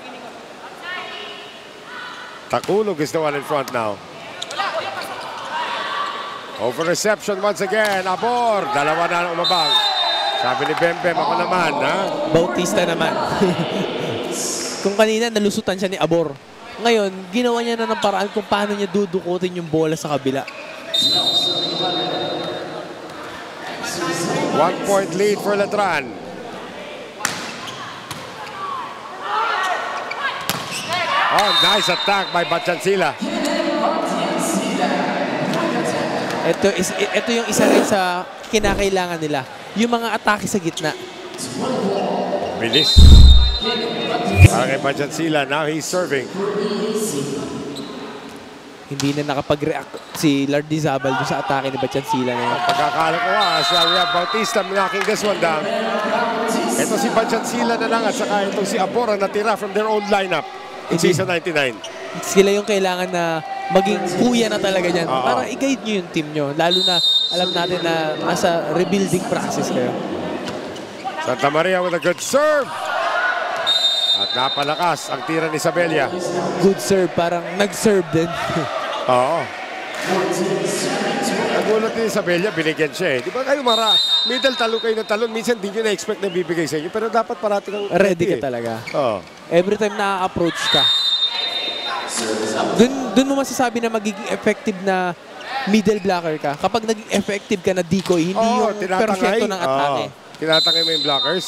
Takulog is the one in front now. Over reception once again. Abor, dalawa na ang umabang. Sabi ni Bembem, ako naman, ha? Bautista naman. Kung kanina nalusutan siya ni Abor. Ngayon, ginawa niya na ng paraan kung paano niya dudukutin yung bola sa kabila. 1-point lead for Letran. Oh, nice attack by Batchansila. Ito yung isa rin sa kinakailangan nila. Yung mga atake sa gitna. Bilis. Para kay Batchansila, now he's serving. Hindi na nakapag-react si Lardizabal doon sa atake ni Batchansila na yun. Pagkakala ko so we have Bautista knocking this one down. Ito si Batchansila na lang at saka itong si Abor ang natira from their own lineup in season 99. Sila yung kailangan na maging kuya na talaga yan. Para i-guide nyo yung team nyo. Lalo na alam natin na nasa rebuilding process kayo. Santa Maria with a good serve. At napalakas ang tira ni Sabella. Good serve. Parang nag-serve din. Oo. Nagulat ni Sabella, binigyan siya eh. Di ba kayo middle talon kayo ng talon, minsan di nyo na-expect na bibigay sa inyo, pero dapat parati kang ready ka talaga. Oo. Every time na-approach ka. Doon mo masasabi na magiging effective na middle blocker ka. Kapag naging effective ka na decoy, hindi yung perfecto ng atake. Tinatangay mo yung blockers.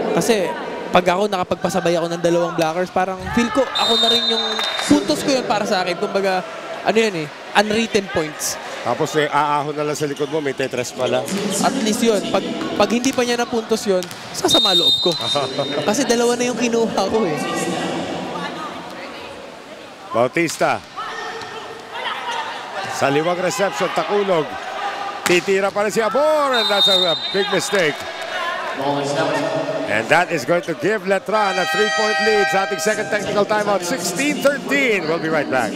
Kasi pag ako nakapagpasabay ako ng dalawang blockers, parang feel ko ako na rin yung puntos ko yun para sa akin. Kumbaga, unwritten points. Tapos aahon na lang sa likod mo, may tetres pala. At least yun, pag hindi pa niya na puntos yun, sasama loob ko. Kasi dalawa na yung kinuha ko eh. Bautista. Sa liwag reception, Takulog. Titira pa rin si Abor, and that's a big mistake. And that is going to give Letran a 3-point lead sa ating second technical timeout. 16-13. We'll be right back.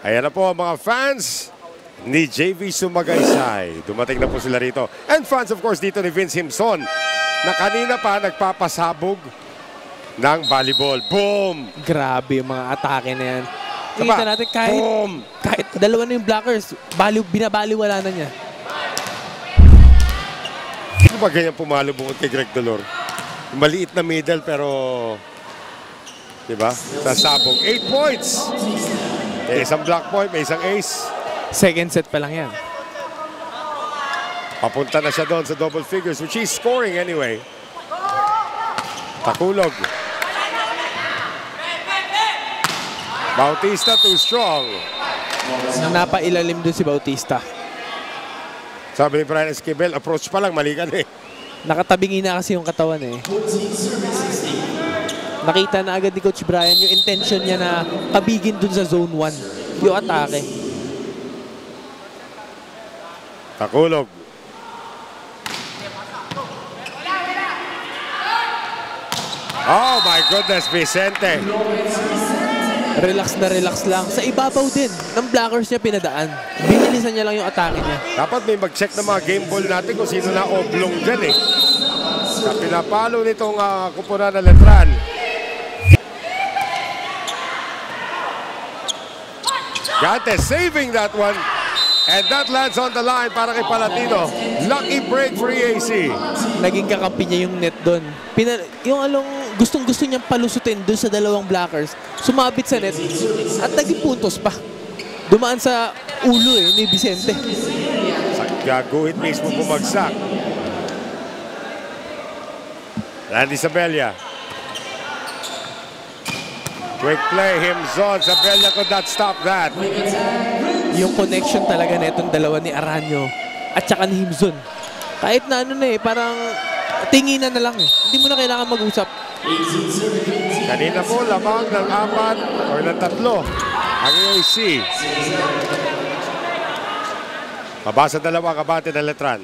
Ayan na po ang mga fans ni JV Sumagaysay. Dumating na po sila rito. And fans of course dito ni Vince Himson na kanina pa nagpapasabog ng volleyball. Boom! Grabe yung mga atake na yan. Saba, Tingnan natin kahit dalawa na yung blockers, binabaliwala na niya. Ano ba ganyan pumalo bukod kay Greg Dolor? Maliit na middle pero diba? Sasabog. 8 points! May isang block point, may isang ace. Second set pa lang yan. Papunta na siya doon sa double figures which he's scoring anyway. Takulog. Bautista too strong. Napailalim dun si Bautista. Sabi ni Brian Esquivel, approach pa lang, mali ka na eh. Nakatabingi na kasi yung katawan eh. Nakita na agad ni Coach Brian yung intention niya na kabigin dun sa zone 1. Yung atake. Takulog. Oh my goodness, Vicente. Relax na relax lang. Sa ibabaw din ng blockers niya pinadaan. Binilisan niya lang yung atake niya. Dapat may mag-check ng mga game ball natin kung sino na oblong dyan eh. Sa pinapalo nitong kupunan na Letran. Gante saving that one. And that lands on the line para kay Palatino. Lucky break for EAC. Naging kakampi niya yung net doon. Yung gustong-gusto niyang palusutin doon sa dalawang blockers. Sumabit sa net at naging puntos pa. Dumaan sa ulo ni Vicente. Sa gaguhit mismo bumagsak. Randy Sabella. Quick play, Himson. Sabella could not stop that. Yung connection talaga na itong dalawa ni Aranyo at saka ni Himson. Kahit na parang tinginan na lang eh. Hindi mo na kailangan mag-usap. Kanina po, lamang ng 4 or ng 3 ang EAC. Mabasa dalawa kabate ng Letran.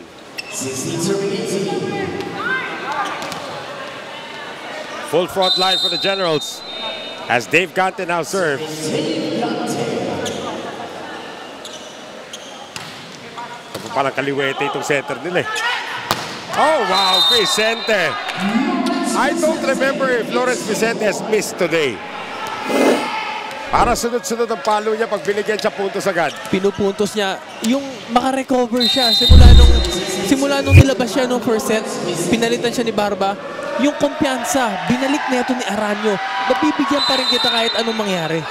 Full front line for the Generals as Dave Gante now serves. Parang kaliwete itong center nila eh. Oh wow, Vicente! I don't remember if Lawrence Vicente has missed today. Para sunod-sunod ang palo niya pag binigyan siya puntos agad. Pinupuntos niya. Yung makarecover siya. Simula nung nilabas siya nung first set, pinalitan siya ni Barba. Yung kumpiyansa, binalik na ito ni Aranyo. Nabibigyan pa rin kita kahit anong mangyari.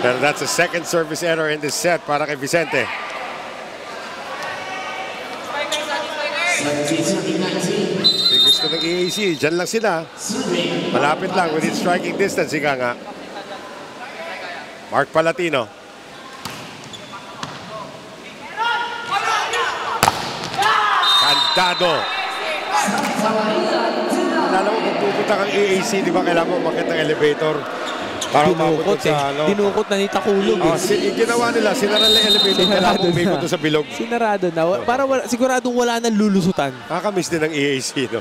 Pero that's a second service error in this set para kay Vicente. Gusto ng EAC, dyan lang sila. Malapit lang, within striking distance, ika nga. Mark Palatino. Candado. Alala mo, kung pupunta kang EAC, di ba kailangan mo makita ng elevator? Para Dinukot Dinukot na ni Takulog eh. Yung ginawa nila, sinara na elevator, kailangan mo umikot sa bilog. Sinarado na. Para siguradong wala nang lulusutan. Nakakamiss din ng EAC, no?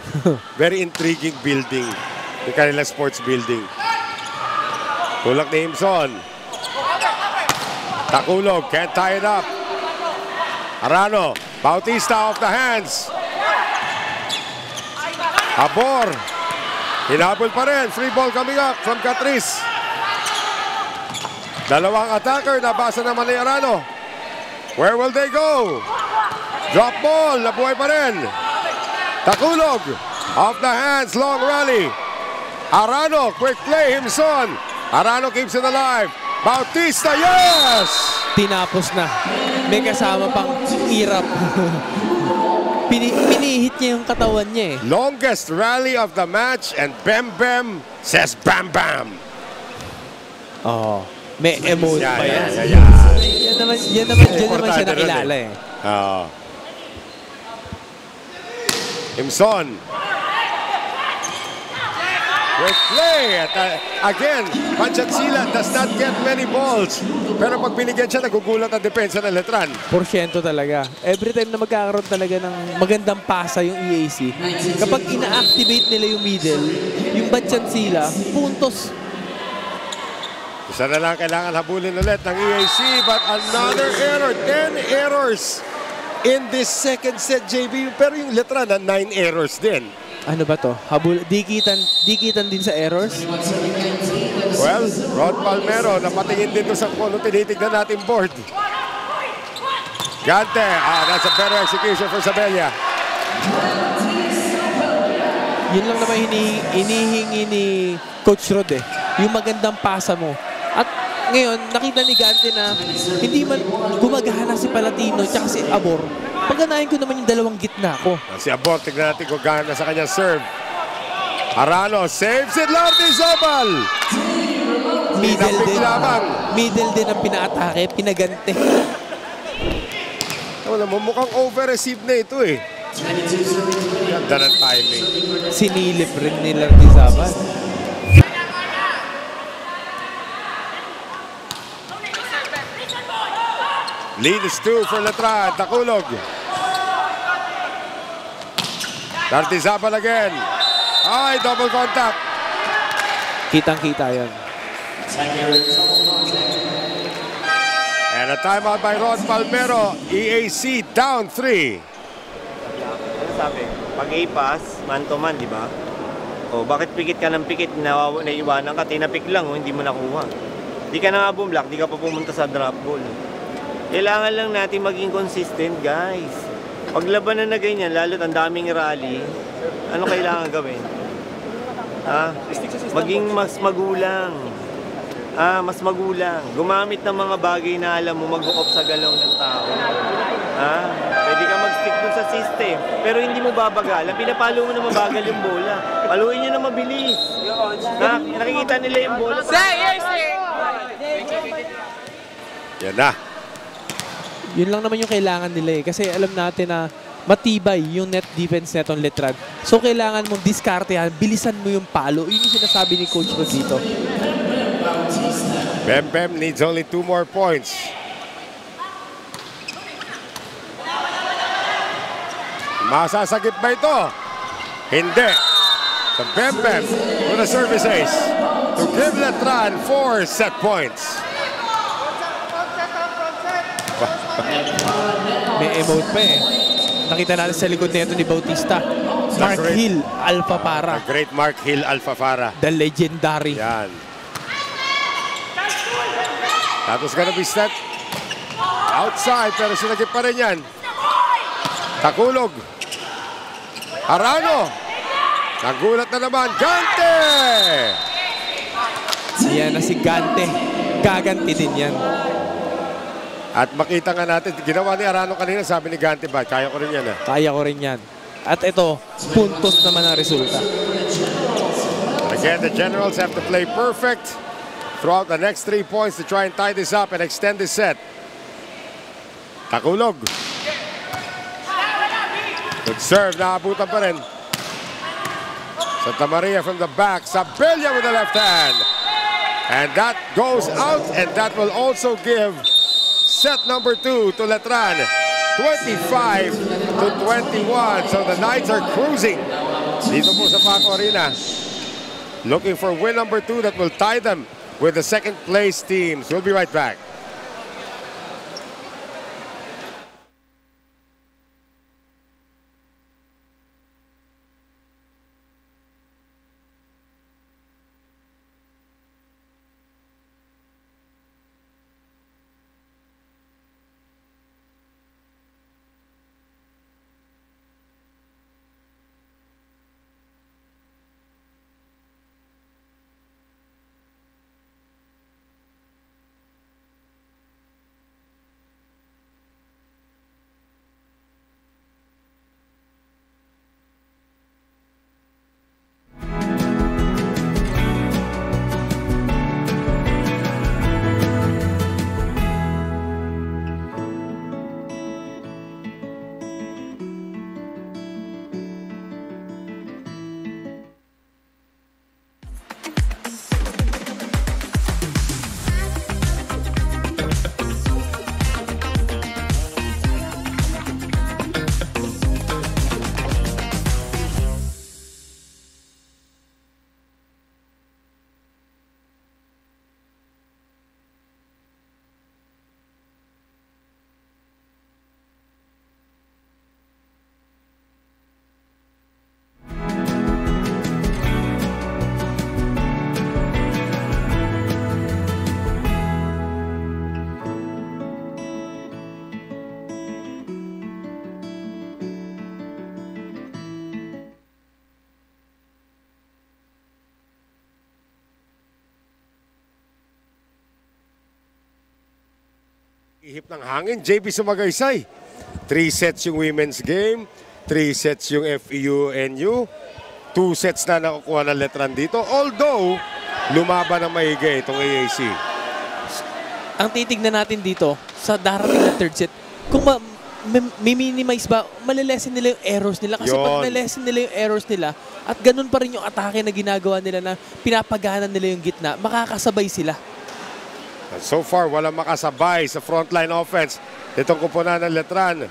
Very intriguing building. Yung kanilang sports building. Tulak ni Himson. Takulog, can't tie it up. Arano, Bautista off the hands. Abor. Hinabol pa rin. Free ball coming up from Catrice. Dalawang attacker, nabasa naman ni Arano. Where will they go? Drop ball, nabuhay pa rin. Takulog, off the hands, long rally. Arano, quick play, Himson. Arano keeps it alive. Bautista, yes! Tinapos na. May kasama pang irap. Pinihit niya yung katawan niya eh. Longest rally of the match and Bem Bem says Bam Bam. Oh, may emote pa yan. Yan naman siya nakilala eh. Himson. Great play. At, again, Pachansila does not get many balls. Pero pag binigyan siya, nagugulat ang depensa ng Letran. Porsyento talaga. Every time na magkakaroon talaga ng magandang pasa yung EAC, kapag ina-activate nila yung middle, yung Pachansila, puntos. Isa na lang kailangan habulin ulit ng EAC, but another error. 10 errors in this second set, JB. Pero yung Letran, 9 errors din. Ano ba to? Dikitan din sa errors? Well, Rod Palmero, napatingin din doon sa kung ano tinitignan natin board. Gante, that's a better execution for Sabella. Yun lang naman hinihingi ni Coach Rod eh. Yung magandang pasa mo. At ngayon, nakita ni Gante na hindi man gumagana si Palatino at si Abor. Pagganahin ko naman yung dalawang gitna ko. Si Abor, tignan natin kung gana sa kanyang serve. Arano saves it, Lardizabal! Middle din. Lamang. Middle din ang pinaatake, pinagante. Wala mo, mukhang over-receive na ito eh. Ganda ng timing. Sinilip rin ni Lardizabal. Lead is 2 for Letran. Takulog. Lardizabal again. Ay, double contact. Kitang-kita yan. And a timeout by Rod Palmero. EAC down 3. Ano sabi? Pag A-pass, man to man, di ba? O, bakit pikit ka ng pikit, naiwanan ka, tinapik lang, hindi mo nakuha. Di ka na nga bumlock, di ka pa pumunta sa drop goal. Kailangan lang natin maging consistent, guys. Paglabanan na ganyan, lalo't ang daming rally, ano kailangan gawin? Maging mas magulang. Mas magulang. Gumamit ng mga bagay na alam mo mag-off sa galaw ng tao. Pwede ka mag-stick dun sa system, pero hindi mo babagal. Ang pinapalo mo na mabagal yung bola. Paluin nyo na mabilis. Nakikita nila yung bola. Yan na. Yun lang naman yung kailangan nila eh. Kasi alam natin na matibay yung net defense netong Letran. So kailangan mong diskartehan, bilisan mo yung palo. Yun yung sinasabi ni Coach Rod dito. Bem needs only 2 more points. Masasagip ba ito? Hindi. So Bem with a service ace to give Letran 4 set points. May emote pa eh. Nakita natin sa likod nito ni Bautista. Mark Hill Alfafara. The great Mark Hill Alfafara. The legendary. Yan. That was gonna be set outside, pero sinagip pa rin yan. Takulog. Arano. Nagulat na naman. Gante! Yan na si Gante. Gaganti din yan. At makita nga natin, ginawa ni Arano kanina, sabi ni Gante ba, kaya ko rin yan eh. Kaya ko rin yan. At ito, puntos naman ang resulta. Again, the Generals have to play perfect throughout the next 3 points to try and tie this up and extend this set. Takulog. Good serve, nakabutan pa rin. Santa Maria from the back, Sabella with the left hand. And that goes out, and that will also give set number 2 to Letran. 25 to 21. So the Knights are cruising dito po sa Paco Arena. Looking for win number 2 that will tie them with the second place teams. We'll be right back. Ihip ng hangin, JB Sumagaysay. 3 sets yung women's game, 3 sets yung FEU-NU, 2 sets na nakukuha ng Letran dito. Although, lumaban ng maigi itong AAC. Ang titignan natin dito sa darating na third set, kung minimize ba, malilesen nila yung errors nila. Kasi pag nalesen nila yung errors nila at ganun pa rin yung atake na ginagawa nila na pinapaganan nila yung gitna, makakasabay sila. And so far, walang makasabay sa frontline offense. Itong kupunan ng Letran.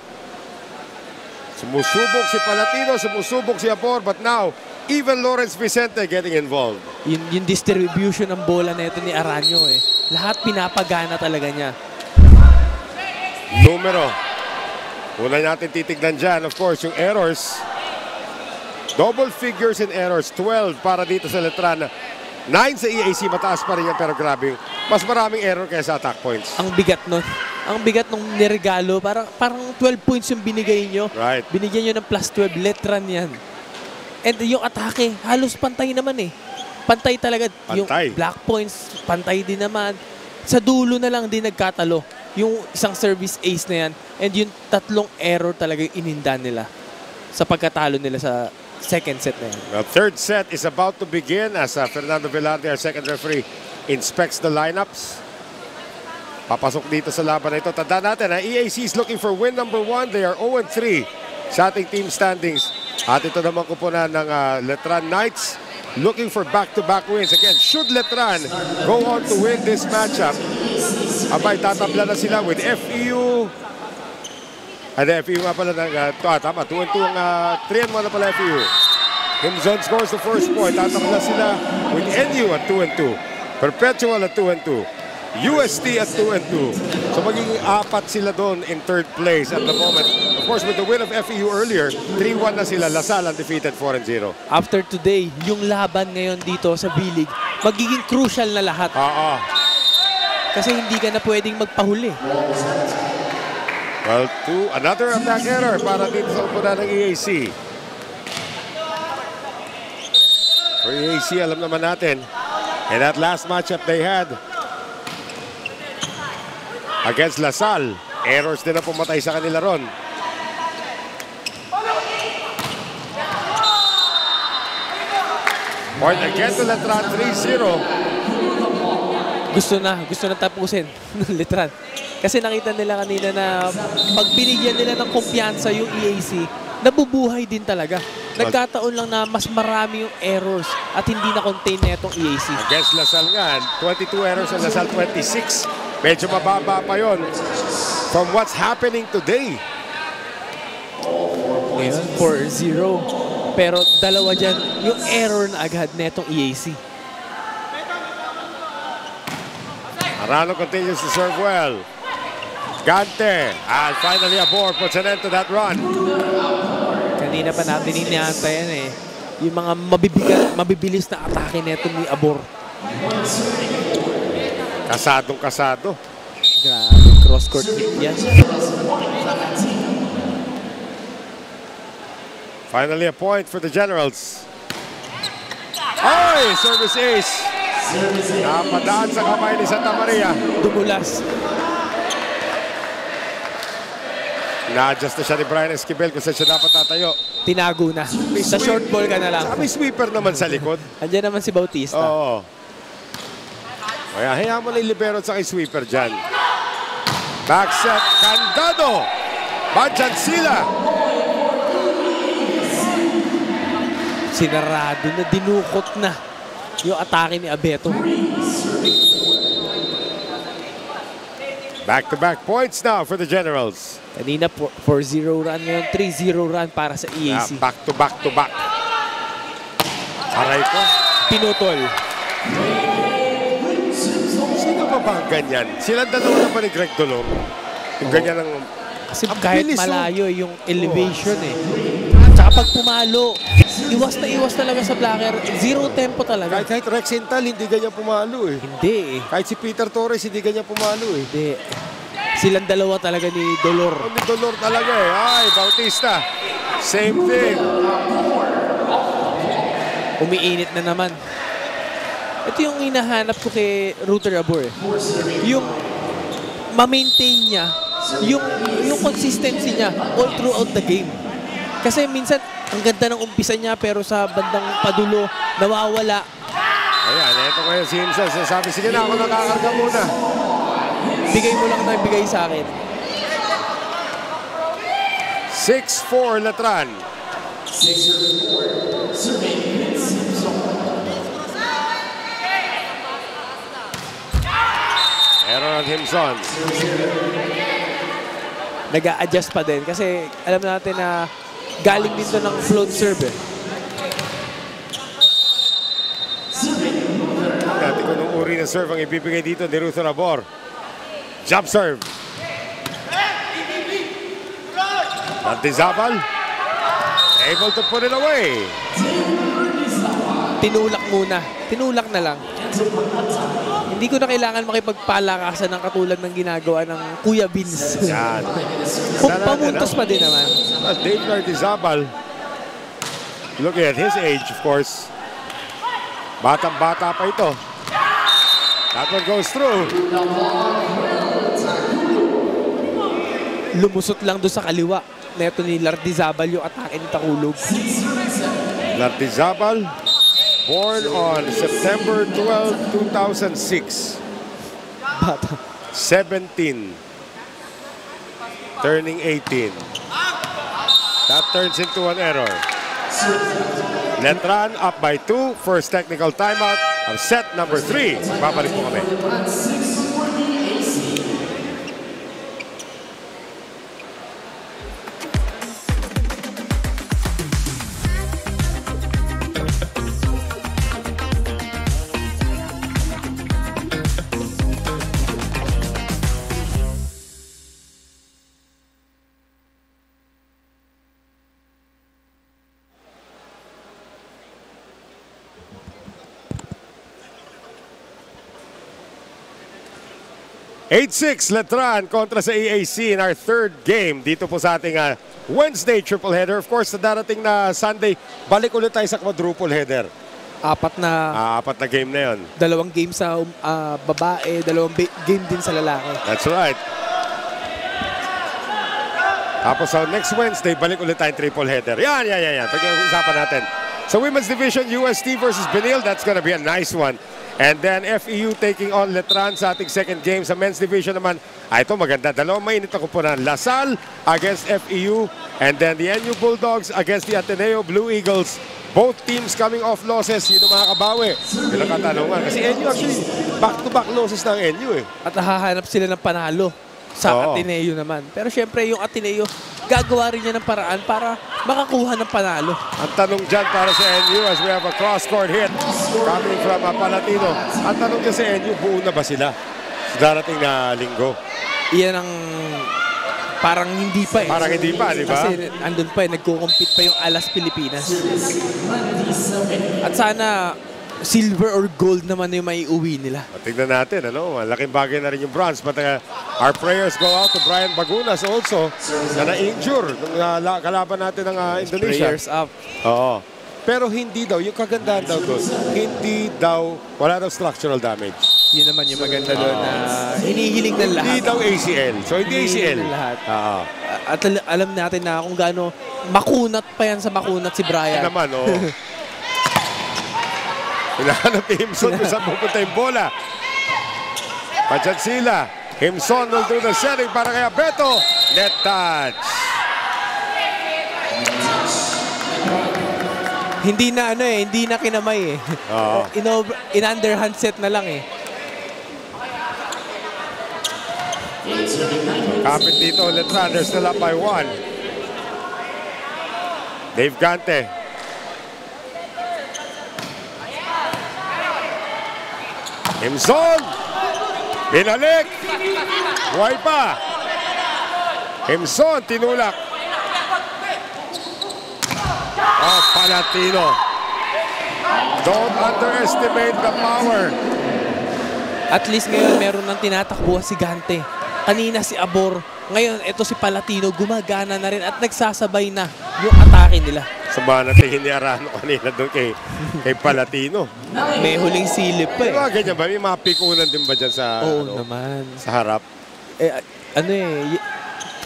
Sumusubok si Palatino, sumusubok si Abor, but now, even Lawrence Vicente getting involved. Yung distribution ng bola na ito ni Aranyo eh. Lahat pinapagana talaga niya. Numero. Una natin titignan dyan, of course, yung errors. Double figures in errors. 12 para dito sa Letran. 9 sa EAC, mataas pa rin yan, pero grabe. Mas maraming error kaysa attack points. Ang bigat nun. Ang bigat nung niregalo. Parang 12 points yung binigay nyo. Right. Binigyan nyo ng plus 12. Letran yan. And yung atake, halos pantay naman eh. Pantay talaga. Pantay. Yung black points, pantay din naman. Sa dulo na lang din nagkatalo. Yung isang service ace na yan. And yung 3 error talaga yung ininda nila sa pagkatalo nila sa second set na yan. The third set is about to begin as Fernando Velarde, our second referee, inspects the lineups. Papasok dito sa laban na ito. Tandaan natin, EAC is looking for win number 1. They are 0-3 sa ating team standings. At ito naman kupunan ng Letran Knights looking for back-to-back wins. Again, should Letran go on to win this matchup, abay, tatabla na sila with FEU. FEU nga pala ng, tama, 2-2 ang 3-1 na pala FEU. Himzon scores the first point. Tatabla sila with NU at 2-2. Perpetual at 2-2. UST at 2-2. So magiging 4 sila doon in third place at the moment. Of course, with the win of FEU earlier, 3-1 na sila. Lasal undefeated 4-0. After today, yung laban ngayon dito sa B-League, magiging crucial na lahat. Kasi hindi ka na pwedeng magpahuli. Well, another attack error para dito sa upunan ng EAC. For EAC, alam naman natin, in that last matchup they had against Lasal, errors din na pumatay sa kanila ron. Point again to Letran, 3-0. Gusto na tapusin ng Letran. Kasi nakita nila kanina na pag binigyan nila ng kumpiyansa yung EAC, nabubuhay din talaga. Nagkataon lang na mas marami yung errors at hindi na-contain na itong EAC. Against Lasal nga, 22 errors and Lasal 26. Medyo mababa pa yon from what's happening today. Ngayon, 4-0. Pero dalawa dyan, yung error na agad na itong EAC. Arano continues to serve well. Gante, and finally Abor puts an end to that run. Kanina pa natin iniantayan eh. Yung mga mabibilis na atake neto ni Abor. Kasadong kasado. Grabe, cross-court hit yan. Finally a point for the Generals. Ay, service ace. Napadaan sa kamay ni Santa Maria. Dumulas. Na-adjust na siya ni Brian Esquivel kung saan siya dapat tatayo. Tinago na. Sa short ball ka na lang. Saka may sweeper naman sa likod. Andiyan naman si Bautista. Oo. Kaya hayaan mo na yung libero at saka yung sweeper dyan. Back set, Candado. Badjan sila. Sinarado na, dinukot na yung atake ni Abeto. Back-to-back points now for the Generals. Kanina 4-0 run, ngayon 3-0 run para sa EAC. Back-to-back-to-back. Aray ko. Pinutol. Sino pa ba ang ganyan? Silang dalawa na pa ni Greg Dolong. Yung ganyan ang... Kasi ang kahit bilis, malayo yung elevation eh. Tsaka pag pumalo, iwas na iwas talaga sa blocker. Zero tempo talaga. Kahit Rex Intal, hindi ganyan pumalo eh. Hindi eh. Kahit si Peter Torres, hindi ganyan pumalo eh. Hindi. Silang dalawa talaga ni Dolor. Ni Dolor talaga eh. Ay, Bautista. Same thing. Umiinit na naman. Ito yung hinahanap ko kay Router Abor eh. Yung ma-maintain niya yung consistency niya all throughout the game. Kasi minsan, ang ganda ng umpisa niya pero sa bandang padulo, nawawala. Ayan, ito ngayon si Himson. Sabi, sige na, ako nakakarga muna. Bigay mo lang na bigay sa akin. 6-4 Letran. Error on Himson. Nag-a-adjust pa din kasi alam natin na galing dito ng float serve eh. Dati ko nung uri ng serve ang ibibigay dito ni Ruth Rabor. Jump serve. Nartizabal. Able to put it away. Tinulak muna. Tinulak na lang. Hindi ko na kailangan makipagpalakasan ng katulad ng ginagawa ng Kuya Vince. Yan. Kung pamuntos pa din naman. Dave Nartizabal. Look at his age, of course. Batang-bata pa ito. That one goes through. Lumusot lang doon sa kaliwa. Neto ni Lartizabal yung atake ni Takulog. Nartizabal, born on September 12, 2006. Bata. 17. Turning 18. That turns into an error. Letran up by 2. First technical timeout of set number 3. Babalik po kami. (8-6) Letran kontra sa EAC in our third game dito po sa ating Wednesday triple header. Of course, sa darating na Sunday, balik ulit tayo sa quadruple header. Apat na game na yon. 2 game sa babae, 2 game din sa lalaki. That's right. Tapos sa next Wednesday, balik ulit tayo triple header. Yan. Pag-uusapan natin. Sa women's division, UST versus Benil, that's gonna be a nice one. And then FEU taking on Letran sa ating second game. Sa men's division naman, ito maganda. Dalawang mainit na kumpunan. LaSalle against FEU. And then the NU Bulldogs against the Ateneo Blue Eagles. Both teams coming off losses. Sino makakabawi? Yun ang katanungan. Kasi NU actually, back-to-back losses ng NU eh. At hahanap sila ng panalo sa Ateneo naman. Pero syempre yung Ateneo, gagawa rin niya ng paraan para makakuha ng panalo. Ang tanong dyan para sa NU as we have a cross-court hit coming from Palatino. Ang tanong dyan sa NU, buo na ba sila sa darating na linggo? Iyan ang parang hindi pa eh. Parang hindi pa, di ba? Kasi andun pa eh, nagko-compete pa yung Alas Pilipinas. At sana silver or gold naman yung maiuwi nila. Tignan natin, malaking bagay na rin yung bronze. But our prayers go out to Brian Bagunas also na na-injure nung kalaban natin ng Indonesia. Prayers up. Oo. Pero hindi daw, yung kagandahan daw doon, wala daw structural damage. Yun naman yung maganda doon na hinihiling ng lahat. Hindi daw ACL. So hindi ACL. Ng lahat. Oo. At alam natin na kung gaano makunat pa yan sa makunat si Brian. Yan naman, Hinahanap ni Himson kung saan pupunta yung bola. Pachansila. Himson will do the setting para kay Abeto. Net touch. Hindi na kinamay eh. In-underhand set na lang eh. Kapit dito, Letran. They're still up by 1. Dave Gante. Himson! Binalik! Buhay pa! Himson, tinulak. Palatino. Don't underestimate the power. At least ngayon meron ng tinatakbuhan si Gante. Kanina si Abor. Ngayon, ito si Palatino. Gumagana na rin at nagsasabay na yung atake nila. Sabahan natin ni Arano kanina doon kay Palatino. May huling silip pa eh. Diba ganyan ba? May mga pikunan din ba dyan sa, Oo naman. sa harap?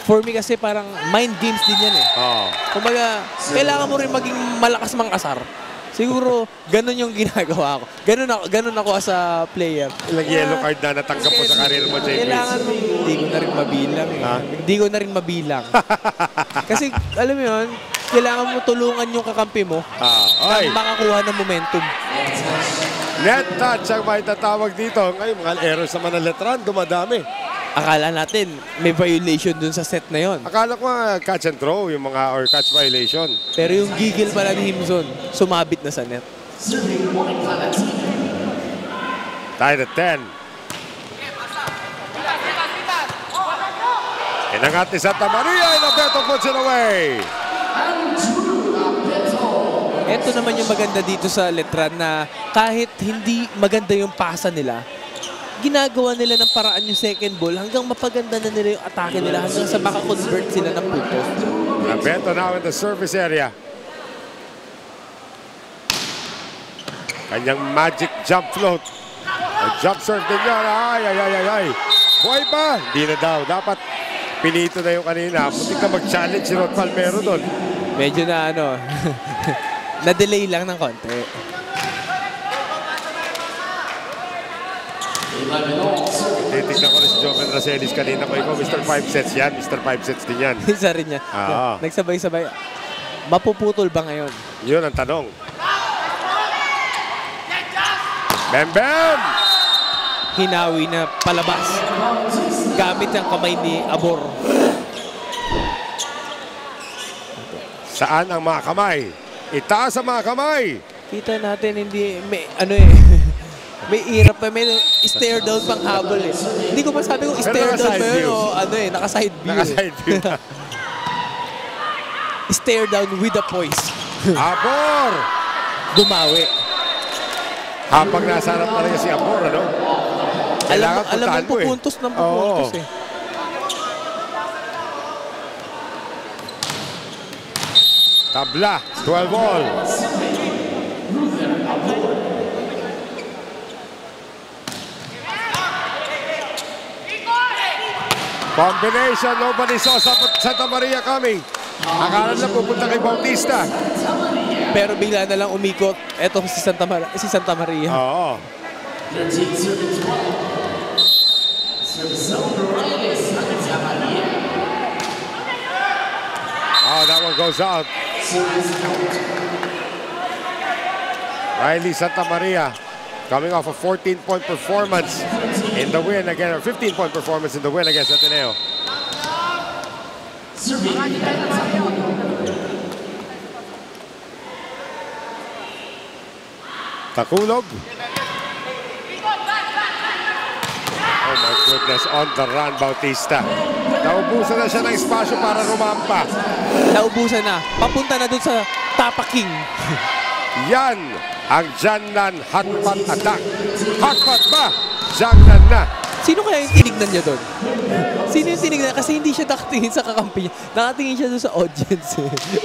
For me kasi parang mind games din yan eh. Oo. Kumbaga, kailangan mo rin maging malakas mang asar. Siguro, ganun yung ginagawa ko. Ganun ako as a player. Ilang yellow card na natanggap mo sa karir mo, JP? Kailangan mo, hindi ko na rin mabilang eh. Ha? Hindi ko na rin mabilang. Kasi, alam mo yun, kailangan mo tulungan yung kakampi mo Ay, na makakuha ng momentum. net touch ang may tatawag dito. Ngayon, mga errors naman ng Letran, dumadami. Akala natin, may violation dun sa set na yon. Akala ko catch and throw, yung mga or catch violation. Pero yung gigil pala ni Himson, sumabit na sa net. Tied at 10. Inangat ni Santa Maria and Alberto puts it away. Ito naman yung maganda dito sa Letran na kahit hindi maganda yung pasa nila, ginagawa nila ng paraan yung second ball hanggang mapaganda na nila yung atake nila hanggang sa makakonvert sila ng puntos. Alberto now in the service area. Kanyang magic jump float. A jump serve din yan. Ay. Buhay pa. Hindi na daw. Dapat pinito na yung kanina. Putik na mag-challenge si Rod Palmero doon. Medyo na na-delay lang ng konti. Titignan ko rin si Joven Racelis kanina ko. Ikaw, Mr. 5 sets yan. Mr. 5 sets din yan. Isa rin niya. Nagsabay-sabay. Mapuputol ba ngayon? Yun ang tanong. Bam! Hinawi na palabas. Gamit ang kamay ni Abor. Saan ang mga kamay? Itaas ang mga kamay! Kita natin hindi, may irap pa, may stare down pang habol eh. Hindi ko masabi kung stare down ba yun o naka-side view. Naka-side view na. Stare down with a poise. Abor! Bumawi. Habang nasa harap talaga si Abor, ano? Kailangan Alam puntahan mo, mo eh. pupuntos ng pupuntos eh. Tabla, 12 all. Combination, nobody saw Santa Maria coming. Akala na pupunta kay Bautista. Pero bigla na lang umikot. Eto si Santa Maria. Oo. Oh, that one goes out. Riley Santa Maria coming off a 14-point performance in the win again, or 15-point performance in the win against Ateneo. Takulog. Oh my goodness, on the run, Bautista. Naubusan na siya ng espasyo para rumampa. Naubusan na. Papunta na dun sa tapaking. Yan ang Janlan Hotpot attack. Hotpot ba? Janlan na. Sino kaya yung tinignan niya doon? Sino yung tinignan? Kasi hindi siya nakatingin sa kakampi niya. Nakatingin siya doon sa audience.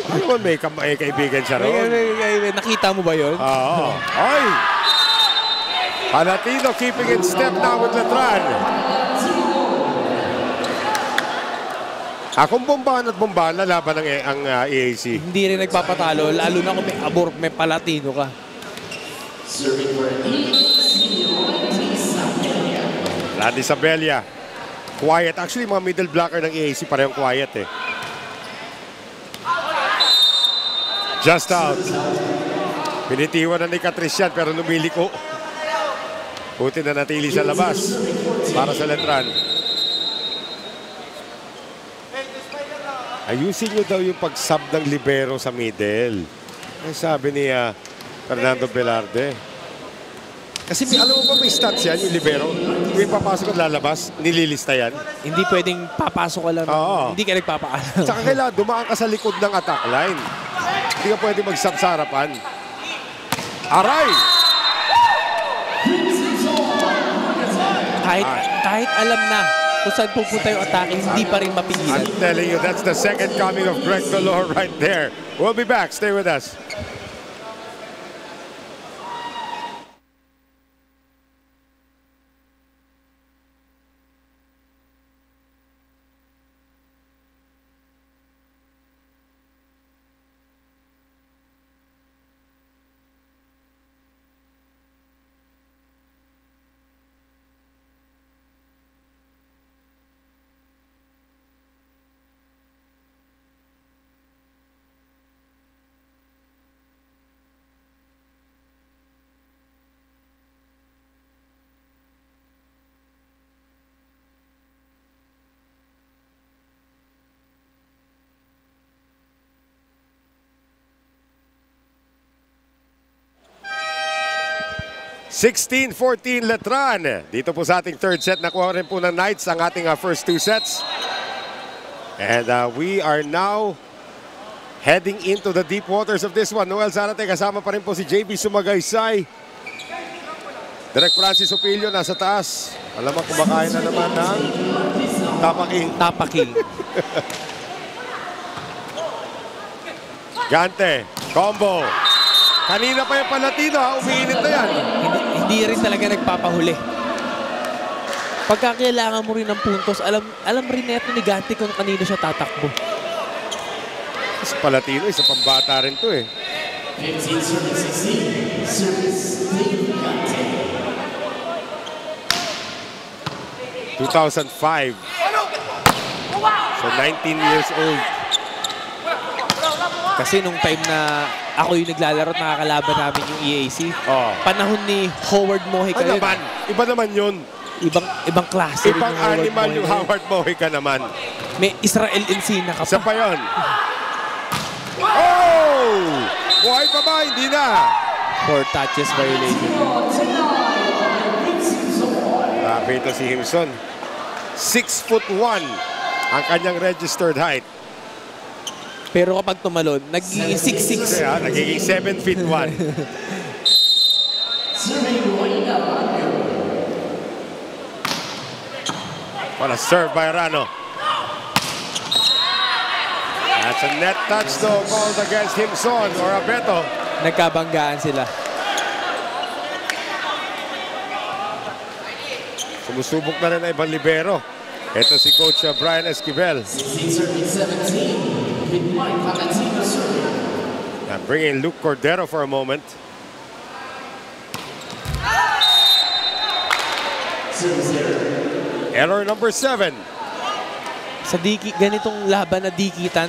Ano may kaibigan siya roon? Nakita mo ba yun? Oo. Ay! Palatino keeping in step now with Letran. Akong bombahan at bombahan, lalaban ang EAC. Hindi rin nagpapatalo, lalo na kung may Abor, may Palatino ka. Randy Sabella. Quiet. Actually, mga middle blocker ng EAC parehong quiet eh. Just out. Pinitiwan na ni Catrice yan pero lumiliko. Buti na natili sa labas para sa Letran. Ayusin nyo daw yung pag-sub ng libero sa middle. Ay sabi ni Fernando Velarde. Kasi alam mo ba may stats yan, yung libero? May papasok at lalabas, nililista yan. Hindi pwedeng papasok ka lang. Oo. Hindi ka nagpapaalam. Tsaka kailangan dumaan ka sa likod ng attack line. Hindi ka pwede mag-sub sa harapan. Aray! Kahit alam na kung saan pupunta yung atake, hindi pa rin mapigilan. I'm telling you, that's the second coming of Greg Dolor right there. We'll be back. Stay with us. 16-14 Letran. Dito po sa ating third set, nakuha rin po ng Knights ang ating first two sets. And we are now heading into the deep waters of this one. Noel Zarate, kasama pa rin po si JB Sumagaysay. Direk Francis Opilio nasa taas. Alam mo, kumakain na naman ng tapaking. Tapaking. Gante, combo. Kanina pa yung Palatino, umiinit na yan. Hindi rin talaga nagpapahuli. Pagka kailangan mo rin ng puntos, alam rin neto ni Gante kung kanino siya tatakbo. Sa Palatino, isa pang bata rin to eh. 2005. So 19 years old. Kasi nung time na ako yung naglalaro at nakakalaban namin yung EAC, panahon ni Howard Mojica Ano yun. naman? Iba naman yun. Ibang klase rin Ibang yung Howard animal yung Mojica. Howard Mojica naman. May Israel Encina ka Isa pa. pa yun. Oh! Buhay pa ba? Hindi na. 4 touches violation. Grabe ito si Himson. 6'1" ang kanyang registered height. Pero kapag tumalon, nagiging 6'6". Kaya nagiging 7'1". Wala serve by Rano. That's a net touch though called against Himson or Abeto. Nagkabanggaan sila. Sumusubok na rin na ibang libero. Ito si Coach Brian Esquivel. I'm bringing Luke Cordero for a moment. Error number 7. Sa ganitong laban na dikitan,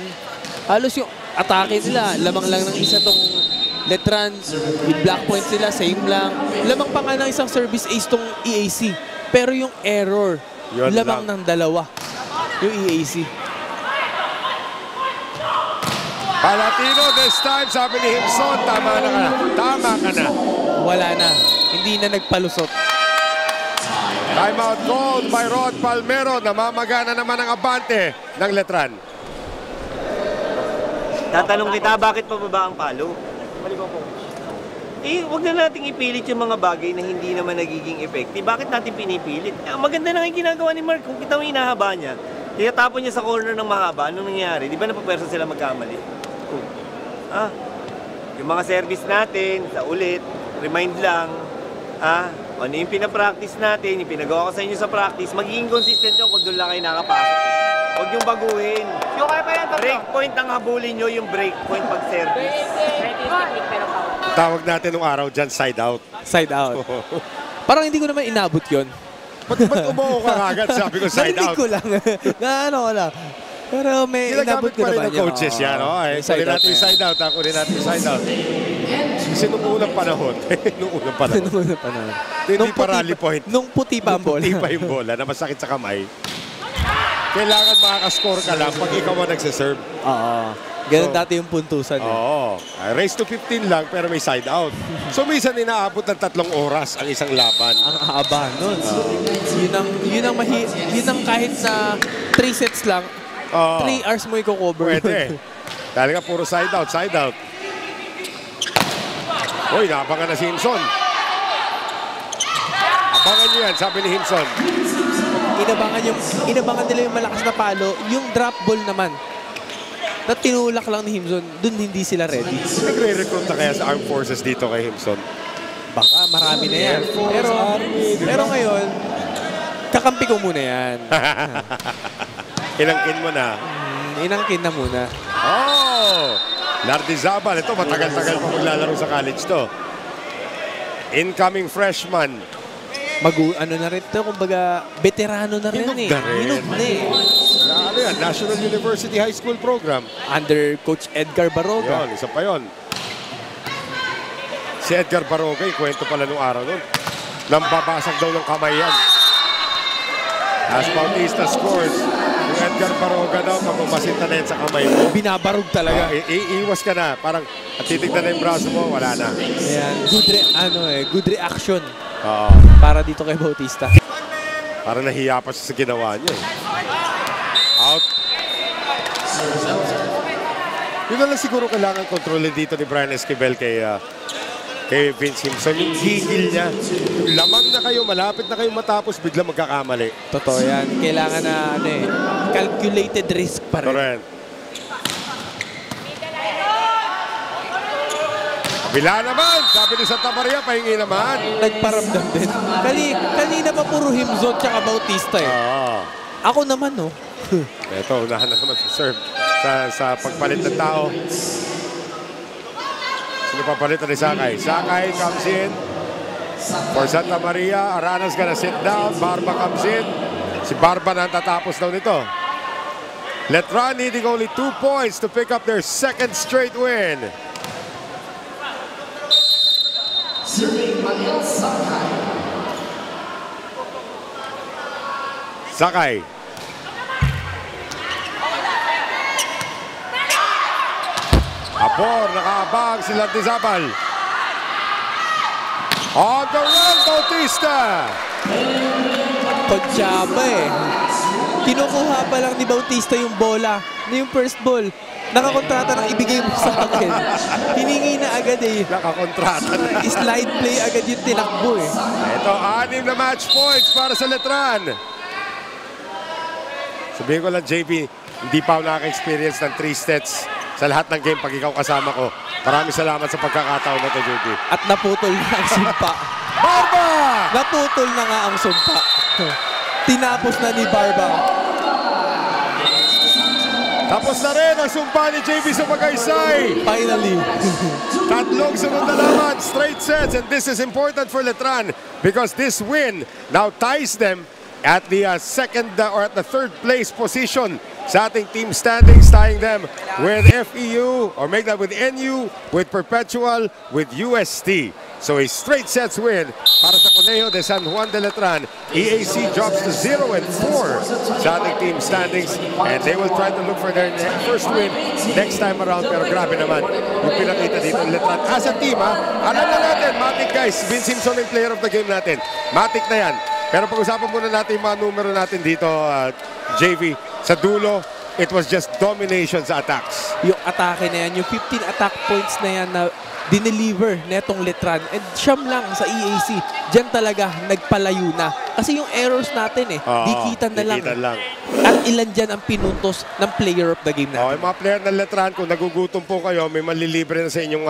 halos yung atake nila, lamang lang ng isa tong Letran, with black point sila, same lang. Lamang pa nga ng isang service ace tong EAC. Pero yung error, Yun lamang lang. ng dalawa. Yung EAC. Palatino this time, sabi ni Himson, tama na ka na. Tama ka na. Wala na. Hindi na nagpalusot. Timeout called by Rod Palmero. Namamagana naman ang abante ng Letran. Tatanong kita, bakit pababa ang palo? Huwag na nating ipilit yung mga bagay na hindi naman nagiging effective. Bakit natin pinipilit? Maganda na yung ginagawa ni Mark. Kung kita mo inahaba niya, tinatapon niya sa corner ng mahaba. Anong nangyayari? Di ba napapwersa sila magkamali? Yung mga service natin, sa ulit, remind lang, ano yung pinapractice natin, yung pinagawa ko sa inyo sa practice, magiging consistent yun kung doon lang kayo nakapasok. Huwag yung baguhin. Break point ang habulin nyo, yung break point pag-service. Tawag natin nung araw dyan, side out. Side out. Parang hindi ko naman inabot yun. Ba't umuho ka agad? Sabi ko side Narinig out. ko lang. Na ano ko lang. Pero may inabot Ginagamit ko pa rin naman ng coaches yan. Kunin natin yung side out. Kunin natin yung side out. Kasi nung unang panahon, nung unang panahon, Nung una pa naman. hindi pa rally point. Nung puti pa ang bola. Puti pa yung bola na masakit sa kamay. Kailangan makakascore ka lang pag ikaw ang nagsaserve. Oo. Ganun So, dati yung puntusan. Oo. Race to 15 lang pero may side out. So minsan inaabot ng 3 oras ang isang laban. Ang haba nun. Yun ang kahit na 3 sets lang, 3 hours mo i-cover. Pwede. Dahil nga puro side out, side out. Uy, naabangan na si Himson. Abangan niyo yan, sabi ni Himson. Inabangan nila yung malakas na palo. Yung drop ball naman, na tinulak lang ni Himson, dun hindi sila ready. Nagre-recruit na kaya sa armed forces dito kay Himson. Baka marami na yan. Pero ngayon, kakampi ko muna yan. Inangkin mo na. Inangkin na muna. Oh! Lardizabal. Ito, matagal-tagal pa maglalaro sa college to. Incoming freshman. Ano na rin ito, kumbaga, veterano na rin Hinog eh. na rin. Hinog na eh. Ano yan? National University High School Program. Under Coach Edgar Baroga. Yun, isa pa yun. Si Edgar Baroga, kwento pala nung araw nun. Nambabasag daw ng kamay yan. As Bautista scores, yung Edgar Baroga daw, pag umasinta na yan sa kamay mo, Binabarog talaga. iiwas ka na. Parang at titignan na yung braso mo, wala na. Ayan, good reaction Oo. para dito kay Bautista. Para nahiya pa siya sa ginawa niya. Out. Yun na lang siguro kailangan kontrolin dito ni Brian Esquivel kay Vince Simpson. Yung gigil niya. Yung lamang na kayo, malapit na kayo matapos, bigla magkakamali. Totoo yan. Kailangan na calculated risk pa rin. Correct. Kabila naman, sabi ni Santa Maria, pahingi naman. Nagparamdam din. Kanina pa puro Himzon tsaka Bautista eh. Oo. Ako naman, no? Ito, unahan na naman sa serve. Sa pagpalit ng tao. Sino papalitan ni Sakay? Sakay comes in for Santa Maria. Arana's gonna sit down. Barba comes in. Si Barba na ang tatapos daw nito. Letran needing only 2 points to pick up their second straight win. Sakay. Abor, nakaabang si Lardizabal. On the run, Bautista. Konsyaba eh. Kinukuha pa lang ni Bautista yung bola. Yung first ball. Nakakontrata nang ibigay mo sa akin. Hiningi na agad eh. Nakakontrata na. Slide play agad yung tinakbo eh. Ito, 6 na match points para sa Letran. Sabihin ko lang, JB, hindi pa ako nakaka-experience ng 3 sets sa lahat ng game pag ikaw kasama ko. Maraming salamat sa pagkakataon na ito, JB. At naputol na ang sumpa. Barba! Naputol na nga ang sumpa. Tinapos na ni Barba. Tapos na rin ang sumpa ni JB sa Magaysay. Finally. Tatlong sunod na laban, straight sets, and this is important for Letran because this win now ties them at the second or at the third place position sa ating team standings, tying them with FEU or make that with NU, with Perpetual, with UST. So a straight sets win para sa Conejo de San Juan de Letran. EAC drops to 0-4 sa ating team standings and they will try to look for their first win next time around. Pero grabe naman yung pinakita dito ng Letran. As a team, alam na natin, Matic guys, Vince Simpson yung player of the game natin. Matic na yan. Pero pag-usapan muna natin yung mga numero natin dito, JV. Sa dulo, it was just domination sa attacks. Yung atake na yan, yung 15 attack points na yan na dineliver netong Letran. And siyam lang sa EAC. Diyan talaga nagpalayo na. Kasi yung errors natin dikitan na lang. At ilan dyan ang pinuntos ng player of the game natin. Yung mga player ng Letran, kung nagugutom po kayo, may malilibre na sa inyong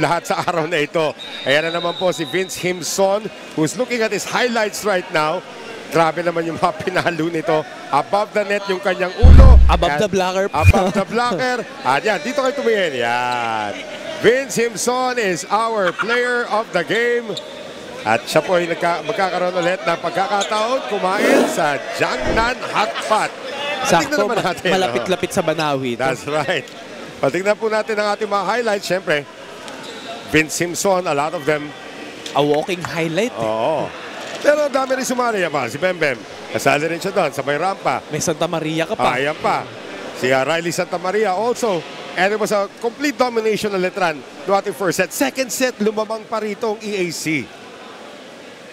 lahat sa araw na ito. Ayan na naman po si Vince Himson, who's looking at his highlights right now. Grabe naman yung mga pinalo nito. Above the net yung kanyang ulo. Above the blocker. Above the blocker. At yan, dito kayo tumingin. Yan. Vince Himson is our player of the game. At siya po ay magkakaroon ulit ng pagkakataon kumain sa Jiangnan Hot Pot. Sakto, malapit-lapit sa Banawi. That's right. Patignan po natin ang ating mga highlights. Siyempre, Vince Simpson, a lot of them. A walking highlight. Oo. Pero dami rin sumali yan pa. Si Bembem, kasali rin siya doon sa may rampa. May Santa Maria ka pa. Ayan pa. Si Riley Santa Maria also. And it was a complete domination ng Letran no ating first set. Second set, lumamang pa rito ang EAC.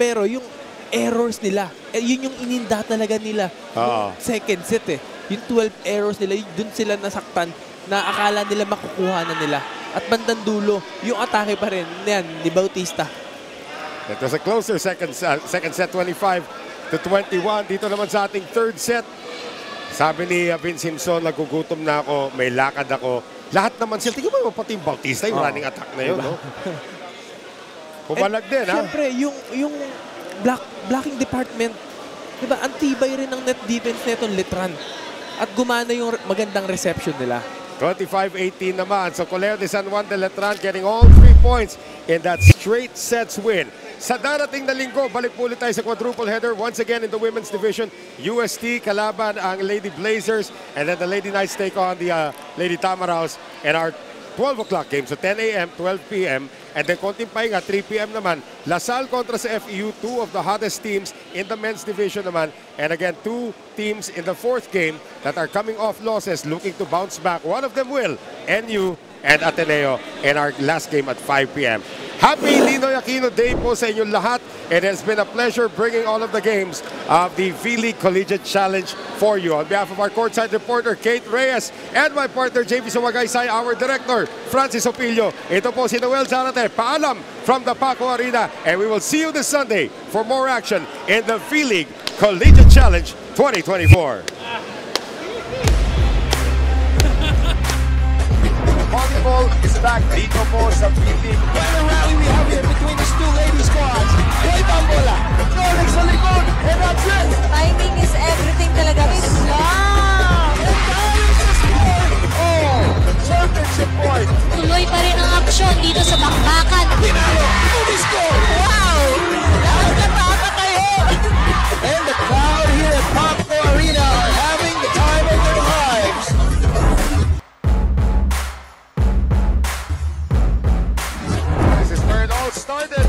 Pero yung errors nila, yun yung ininda talaga nila. Yung second set Yung 12 errors nila, dun sila nasaktan na akala nila makukuha na nila. At bandang dulo, yung atake pa rin, yan, ni Bautista. It was a closer second set, 25-21. Dito naman sa ating third set. Sabi ni Vince Simpson, nagugutom na ako, may lakad ako. Lahat naman sila, tingnan mo pati yung Bautista, yung running attack na yun, no? Pumalag din, ha? Siyempre, yung blocking department, diba, antibay rin ng net defense netong Letran. At gumana yung magandang reception nila. 25-18 naman. So Conejo de San Juan de Letran getting all 3 points in that straight sets win. Sa darating na linggo, balik po ulit tayo sa quadruple header. Once again in the women's division, UST kalaban ang Lady Blazers, and then the Lady Knights take on the Lady Tamaraws, and our 12 o'clock game. So 10 a.m., 12 p.m. And then konting pahinga, 3 p.m. naman. LaSalle kontra sa FEU, 2 of the hottest teams in the men's division naman. And again, 2 teams in the fourth game that are coming off losses, looking to bounce back. One of them will, NU and Ateneo in our last game at 5 p.m. Happy Ninoy Aquino Day po sa inyong lahat. It has been a pleasure bringing all of the games of the V-League Collegiate Challenge for you. On behalf of our courtside reporter, Kate Reyes, and my partner, JV Sumagaysay, our director, Francis Opilio. Ito po si Noel Zarate. Paalam from the Paco Arena. And we will see you this Sunday for more action in the V-League Collegiate Challenge 2024. Volleyball is back dito po sa Philippines. What a rally we have here between these two lady squads. Kay Bambola, Rolex sa likod, and that's it. Timing is everything talaga. Wow! And that is the score. Oh, championship point. Tuloy pa rin ang aksyon dito sa bakbakan. Pinalo, movie score. Wow! Nakakatawa kayo. And the crowd here at Paco Arena are having the time of their lives. This is where it all started.